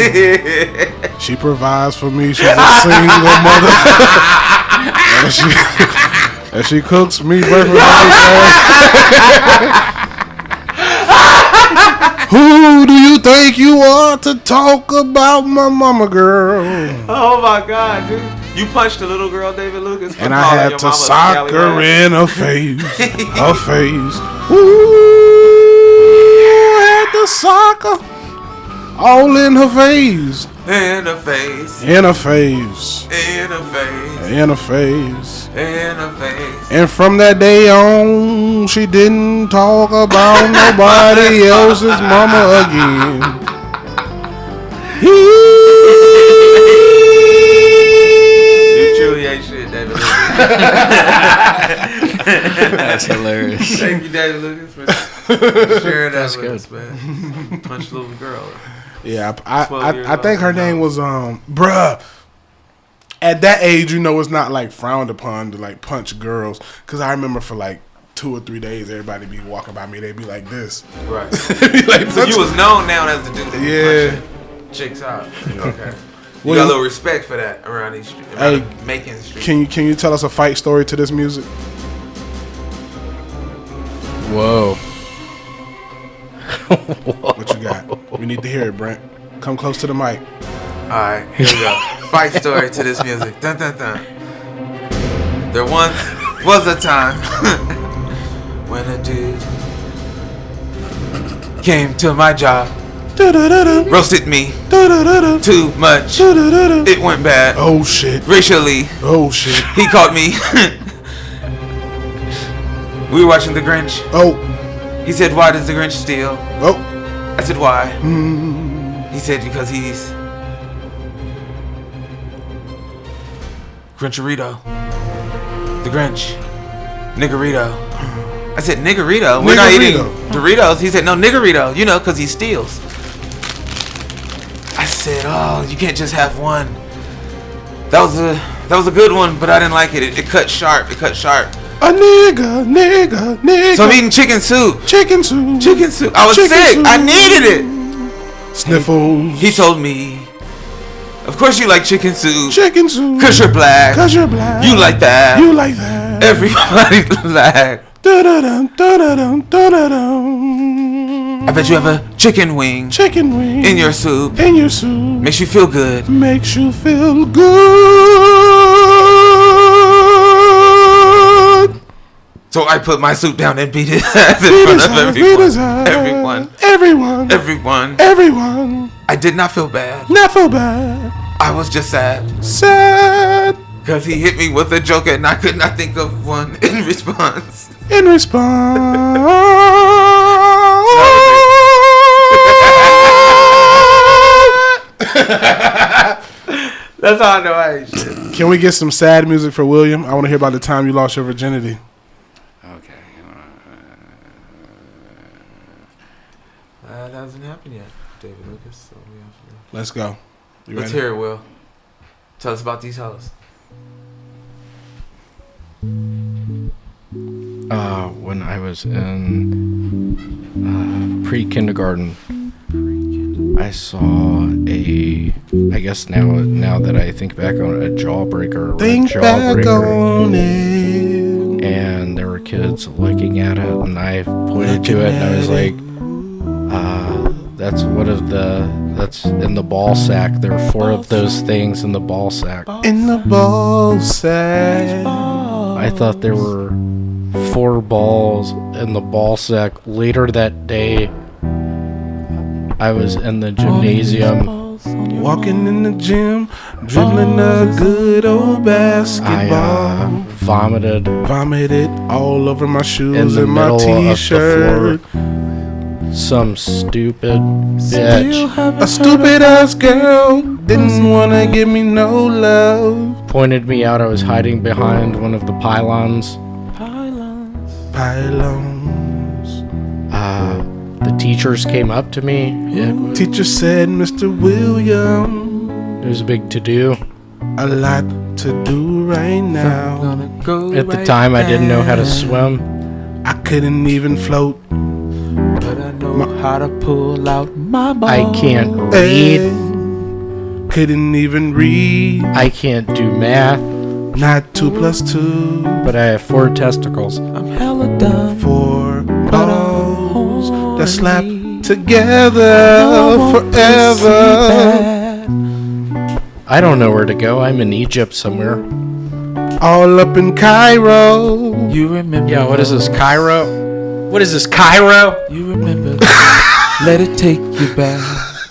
She provides for me, she's a single mother. and she cooks me breakfast every day. Who do you think you are to talk about my mama, girl?
Oh my God, dude. You punched a little girl, David Lucas.
And I had to sock her in her face. Her face. Ooh, I had to sock her all in her face.
In her face.
In her face.
In her face.
In her face.
In her face.
And from that day on, she didn't talk about nobody else's mama again.
You truly ain't shit, David Lucas.
That's hilarious.
Thank you, David Lucas, for sharing that with us, man. Punch a little girl.
Yeah, I think her name was bruh. At that age, it's not like frowned upon to like punch girls. Cause I remember for like 2 or 3 days, everybody be walking by me. They'd be like this.
Right.
Like,
so you was known now as the dude that
yeah.
Chicks out. Okay. You got a little respect for that around these streets.
Hey,
Macon Street.
Can you tell us a fight story to this music?
Whoa.
What you got? We need to hear it, Brent. Come close to the mic.
Alright, here we go. Fight story to this music. Dun dun dun. There once was a time when a dude came to my job, roasted me too much. It went bad.
Oh shit.
Racially.
Oh shit.
He caught me. We were watching The Grinch.
Oh.
He said, "Why does the Grinch steal?"
Oh.
I said, "Why?" He said, "Because he's Grincharito. The Grinch. Niggerito." I said, "Niggerito? We're not eating Doritos." He said, "No, Niggerito. Because he steals." I said, "Oh, you can't just have one." That was a good one, but I didn't like it. It cut sharp. It cut sharp.
A nigga.
So I'm eating chicken soup.
Chicken soup.
I was sick.
Soup.
I needed it.
Sniffles.
He told me, "Of course you like chicken soup.
Chicken soup.
Cause you're black. You like that. Everybody like. I bet you have a chicken wing. In your soup. Makes you feel good. So I put my soup down and beat his ass in front of everyone. I did not feel bad. I was just sad. Because he hit me with a joke and I could not think of one in response. That's how I know I ain't shit.
Can we get some sad music for William? I want to hear about the time you lost your virginity.
Okay.
That hasn't happened yet, David Lucas. So we have to...
Let's go.
Let's hear it, Will. Tell us about these hoes.
when I was in pre-kindergarten. I saw I guess now that I think back on it, a jawbreaker.
Think back on it.
And there were kids looking at it, and I pointed to it, and I was like, that's that's in the ball sack. There are 4 of those things in the ball sack.
In the ball sack.
I thought there were 4 balls in the ball sack. Later that day, I was in the gymnasium.
Walking in the gym, dribbling a good old basketball.
I vomited
all over my shoes
in the
and my
middle
t-shirt.
of the floor. Some stupid bitch,
a stupid ass girl, didn't wanna give me no love.
Pointed me out. I was hiding behind one of the pylons.
Pylons.
The teachers came up to me.
Teacher said, Mr. William,
it was a big to-do.
A lot to do right now.
At the time, I didn't know how to swim.
I couldn't even float.
But I know how to pull out my ball.
I can't read.
Couldn't even read.
I can't do math.
Not 2 + 2.
But I have 4 testicles.
I'm hella done.
4 balls that slap together forever.
I don't know where to go. I'm in Egypt somewhere.
All up in Cairo.
You remember?
Yeah, what is this, Cairo? What is this, Cairo?
You remember? Let it take you back.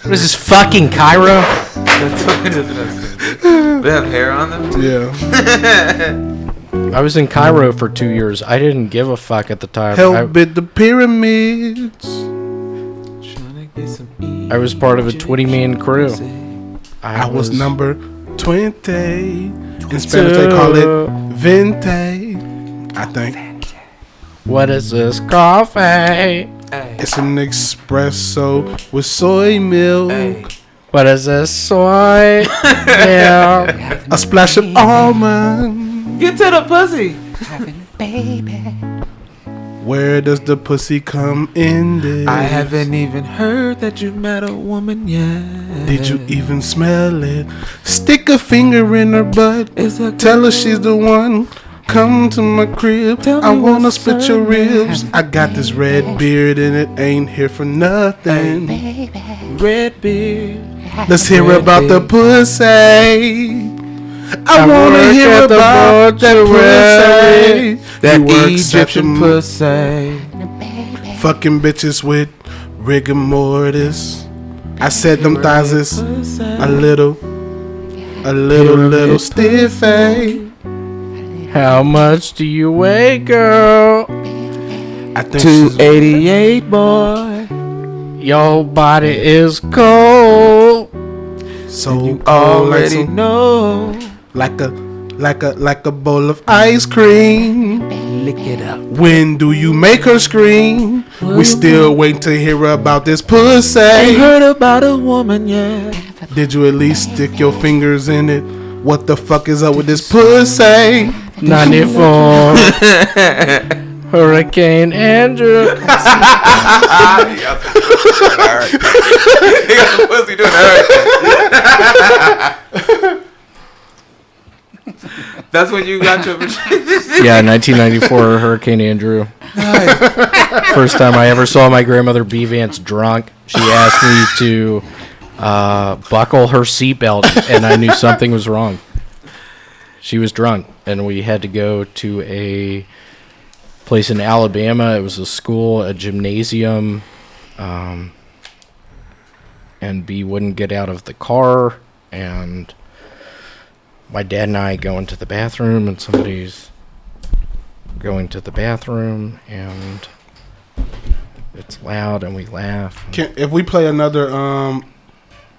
What is this, fucking Cairo?
That's what it is. They have hair on them?
Yeah.
I was in Cairo for 2 years. I didn't give a fuck at the time.
Help build the pyramids.
I was part of a 20-man crew.
I was number 20. In Spanish they call it vente, I think.
What is this coffee?
It's an espresso with soy milk.
What is this soy milk?
A splash of almond.
Get to the pussy.
Baby.
Where does the pussy come in this?
I haven't even heard that you met a woman yet.
Did you even smell it? Stick a finger in her butt. Tell her she's the one. Come to my crib. I wanna split your ribs. I got this red beard and it ain't here for nothing.
Red beard.
Let's hear about the pussy. I wanna hear about that pussy.
That
You work
Egyptian pussy.
Fucking bitches with rigor mortis. I said them thighs is a little stiffy.
How much do you weigh, girl?
I think
288, boy.
Your body is cold.
So
you already know.
Like a bowl of ice cream.
Lick it up.
When do you make her scream? We still waiting to hear about this pussy.
Ain't heard about a woman yet.
Did you at least stick your fingers in it? What the fuck is up with this pussy?
94. Hurricane Andrew.
You got the pussy doing hurricane. That's when you got your.
Yeah, 1994 Hurricane Andrew. First time I ever saw my grandmother B. Vance drunk. She asked me to buckle her seatbelt, and I knew something was wrong. She was drunk, and we had to go to a place in Alabama. It was a school, a gymnasium, and B wouldn't get out of the car, and my dad and I go into the bathroom, and somebody's going to the bathroom, and it's loud, and we laugh.
If we play another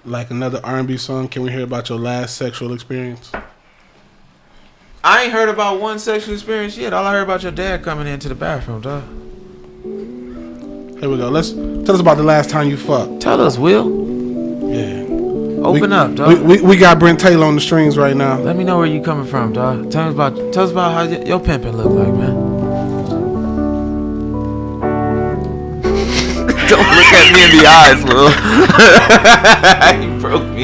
another R&B song, can we hear about your last sexual experience?
I ain't heard about one sexual experience yet. All I heard about your dad coming into the bathroom, dog.
Here we go. Let's tell us about the last time you fucked.
Tell us, Will.
Yeah.
Open up, dog.
We got Brent Taylor on the strings right now.
Let me know where you coming from, dog. Tell us about how your pimping look like, man. Don't look at me in the eyes, Will. You broke me.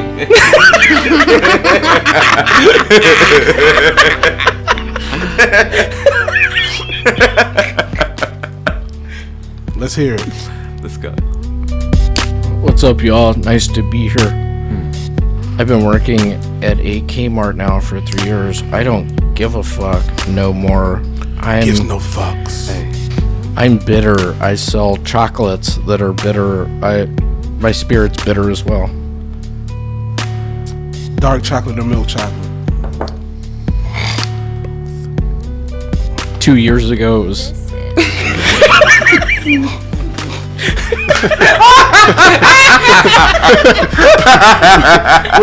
Let's hear it.
Let's go.
What's up, y'all? Nice to be here. I've been working at a Kmart now for 3 years. I don't give a fuck no more.
Gives no fucks.
I'm bitter. I sell chocolates that are bitter. My spirit's bitter as well.
Dark chocolate or milk chocolate?
2 years ago, it was.
We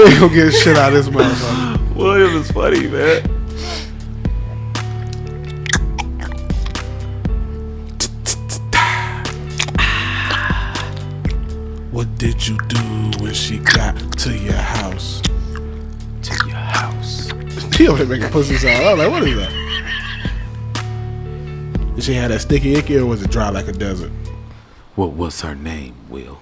ain't gonna get shit out of this motherfucker.
William is funny, man.
What did you do when she got to your house?
To your house.
She over there making pussy sound. I was like, what is that? Did she have that sticky icky or was it dry like a desert?
What was her name, Will?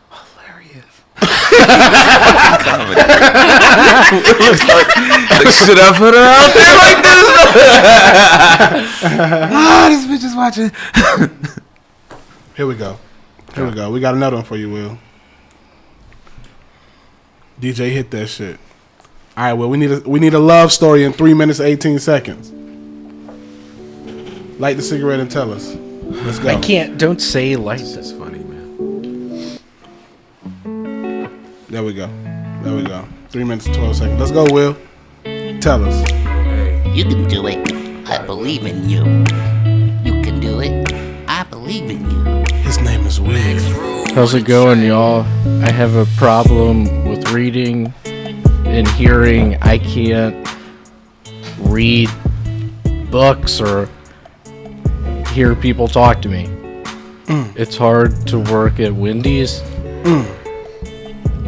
Hilarious. Like, should I put her out there like this? This bitch is watching.
Here we go. Here we go. We got another one for you, Will. DJ, hit that shit. All right, Will. We need a love story in 3 minutes 18 seconds. Light the cigarette and tell us. Let's go.
I can't. Don't say light.
That's funny, man.
There we go. 3 minutes 12 seconds. Let's go, Will. Tell us.
You can do it. I believe in you. You can do it. I believe in you.
His name is Will.
How's it going, y'all? I have a problem with reading and hearing. I can't read books or hear people talk to me. It's hard to work at Wendy's.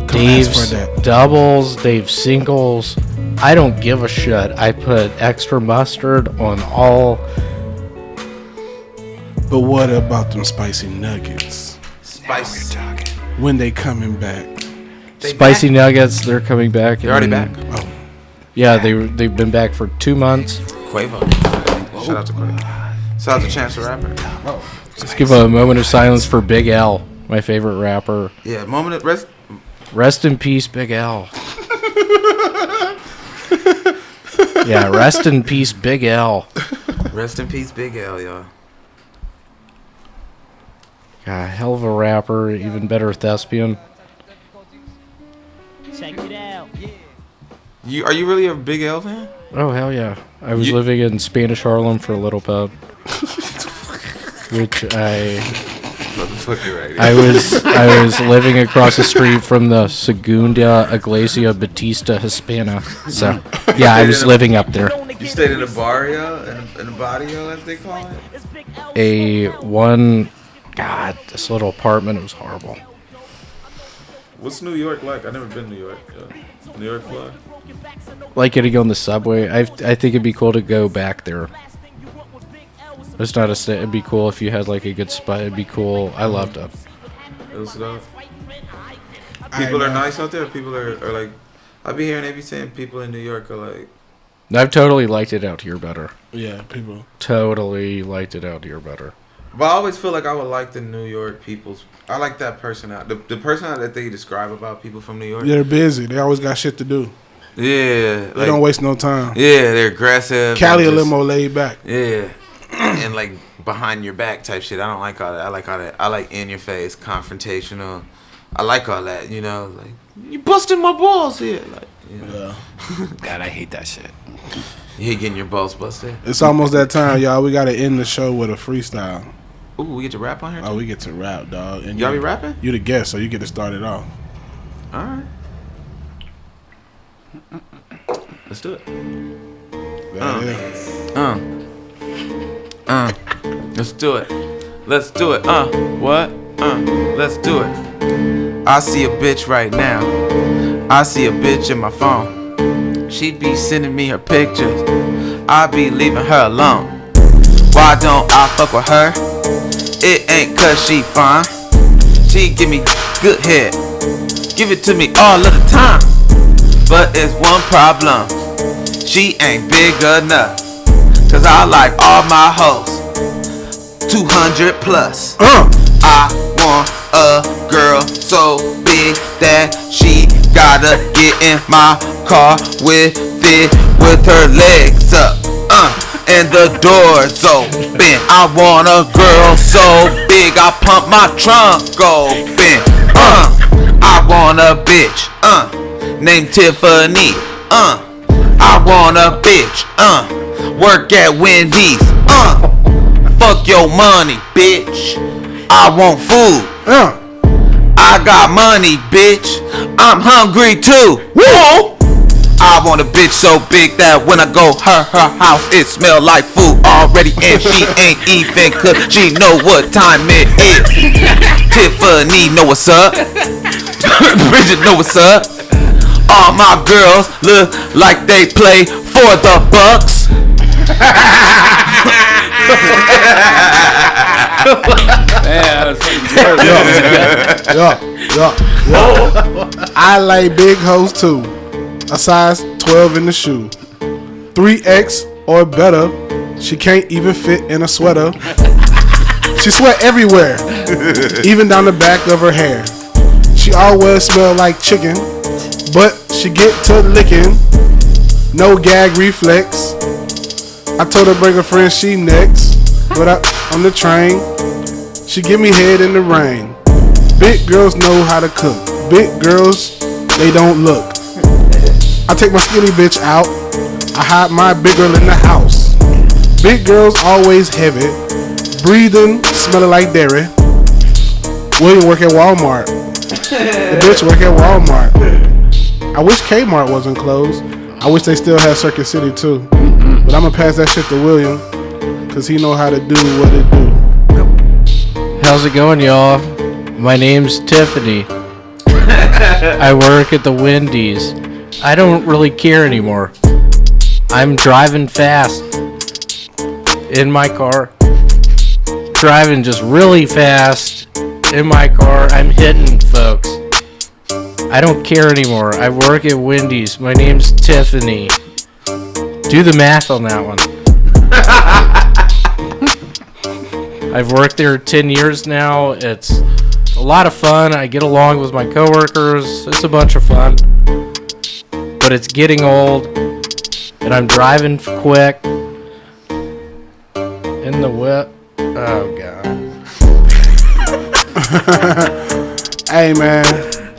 Dave's doubles, Dave's singles. I don't give a shit. I put extra mustard on all.
But what about them spicy nuggets?
Spicy.
When they coming back?
Spicy nuggets, they're coming back.
They're already back.
Oh.
Yeah, they've been back for 2 months.
Quavo. Shout out to Quavo. Shout out to Chance the Rapper.
Let's give a moment of silence for Big L, my favorite rapper.
Yeah, moment of rest.
Rest in peace, Big L. Yeah, rest in peace, Big L.
Rest in peace, Big L, y'all.
God, hell of a rapper, even better thespian.
Check it out.
Are you really a Big L fan?
Oh hell yeah! I was living in Spanish Harlem for a little bit, which I was living across the street from the Segunda Iglesia Batista Hispana. So yeah, I was living up there.
You stayed in a barrio, in a barrio, as they call it.
This little apartment, it was horrible.
What's New York like? I've never been to New York. New York fly?
Like getting on the subway. I think it'd be cool to go back there. It's not it'd be cool if you had like a good spot. It'd be cool. I loved it.
People are nice out there. People are like, I be hearing they be saying people in New York are like.
I've totally liked it out here better.
Yeah, people.
Totally liked it out here better.
But I always feel like I would like the New York people's. I like that personality. The personality that they describe about people from New York.
They're busy. They always got shit to do.
Yeah.
They don't waste no time.
Yeah, they're aggressive.
Cali a little more laid back.
Yeah. And like behind your back type shit. I don't like all that. I like all that. I like in your face, confrontational. I like all that, you know. Like, you busting my balls here. Like, you know.
Yeah. God, I hate that shit.
You hate getting your balls busted?
It's almost that time, y'all. We got to end the show with a freestyle.
Ooh, we get to rap on here too?
Oh, we get to rap, dog. And
y'all be rapping?
You the guest, so you get to start it off.
All right. Let's do it. Let's do it. Let's do it. What? Let's do it. I see a bitch right now. I see a bitch in my phone. She'd be sending me her pictures. I be leaving her alone. Why don't I fuck with her? It ain't cause she fine. She give me good head, give it to me all of the time. But it's one problem, she ain't big enough. Cause I like all my hoes 200 plus. I want a girl so big that she gotta get in my car with it, with her legs up, and the doors open. I want a girl so big I pump my trunk open. I want a bitch, named Tiffany. I want a bitch, work at Wendy's. Fuck your money, bitch. I want food. I got money, bitch. I'm hungry too. Whoa. I want a bitch so big that when I go her house, it smell like food already, and she ain't even cook. She know what time it is. Tiffany know what's up. Bridget know what's up. All my girls look like they play for the Bucks.
I like big hoes too. A size 12 in the shoe. 3X or better. She can't even fit in a sweater. She sweat everywhere, even down the back of her hair. She always smell like chicken, but she get to licking. No gag reflex. I told her bring a friend, she next. But on the train, she give me head in the rain. Big girls know how to cook. Big girls, they don't look. I take my skinny bitch out. I hide my big girl in the house. Big girls always heavy. Breathing, smelling like dairy. William work at Walmart. The bitch work at Walmart. I wish Kmart wasn't closed. I wish they still had Circuit City too. But I'm gonna pass that shit to William, cause he know how to do what it do.
How's it going, y'all? My name's Tiffany. I work at the Wendy's. I don't really care anymore. I'm driving fast in my car. Driving just really fast in my car. I'm hitting folks. I don't care anymore. I work at Wendy's. My name's Tiffany. Do the math on that one. I've worked there 10 years now. It's a lot of fun. I get along with my coworkers. It's a bunch of fun. But it's getting old. And I'm driving quick. In the whip. Oh, God.
Hey, man.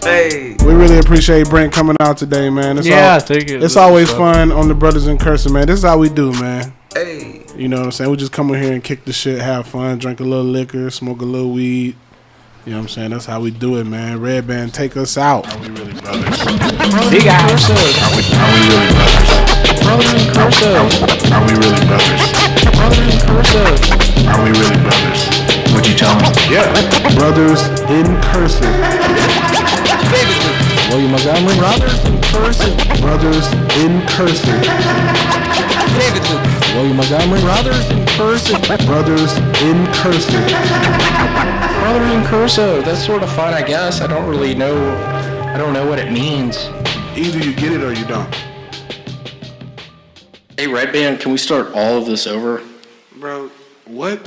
Hey.
We really appreciate Brent coming out today, man.
Thank you.
It's always fun on the Brothers in Cursive, man. This is how we do, man.
Hey.
You know what I'm saying? We just come in here and kick the shit, have fun, drink a little liquor, smoke a little weed. You know what I'm saying? That's how we do it, man. REDBAN, take us out. Are we really brothers?
Big guys.
Are we really brothers?
Brothers in Cursive.
Are we really brothers?
Brothers in Cursive.
Are we really brothers?
What'd you tell him?
Yeah. Brothers in Cursive.
William Montgomery. Brothers in Cursive.
Brothers in Cursive.
William Montgomery. Brothers in Cursive.
Brothers in Cursive.
Brothers in Cursive. That's sort of fun, I guess. I don't really know. I don't know what it means.
Either you get it or you don't.
Hey, REDBAN, can we start all of this over?
Bro, what?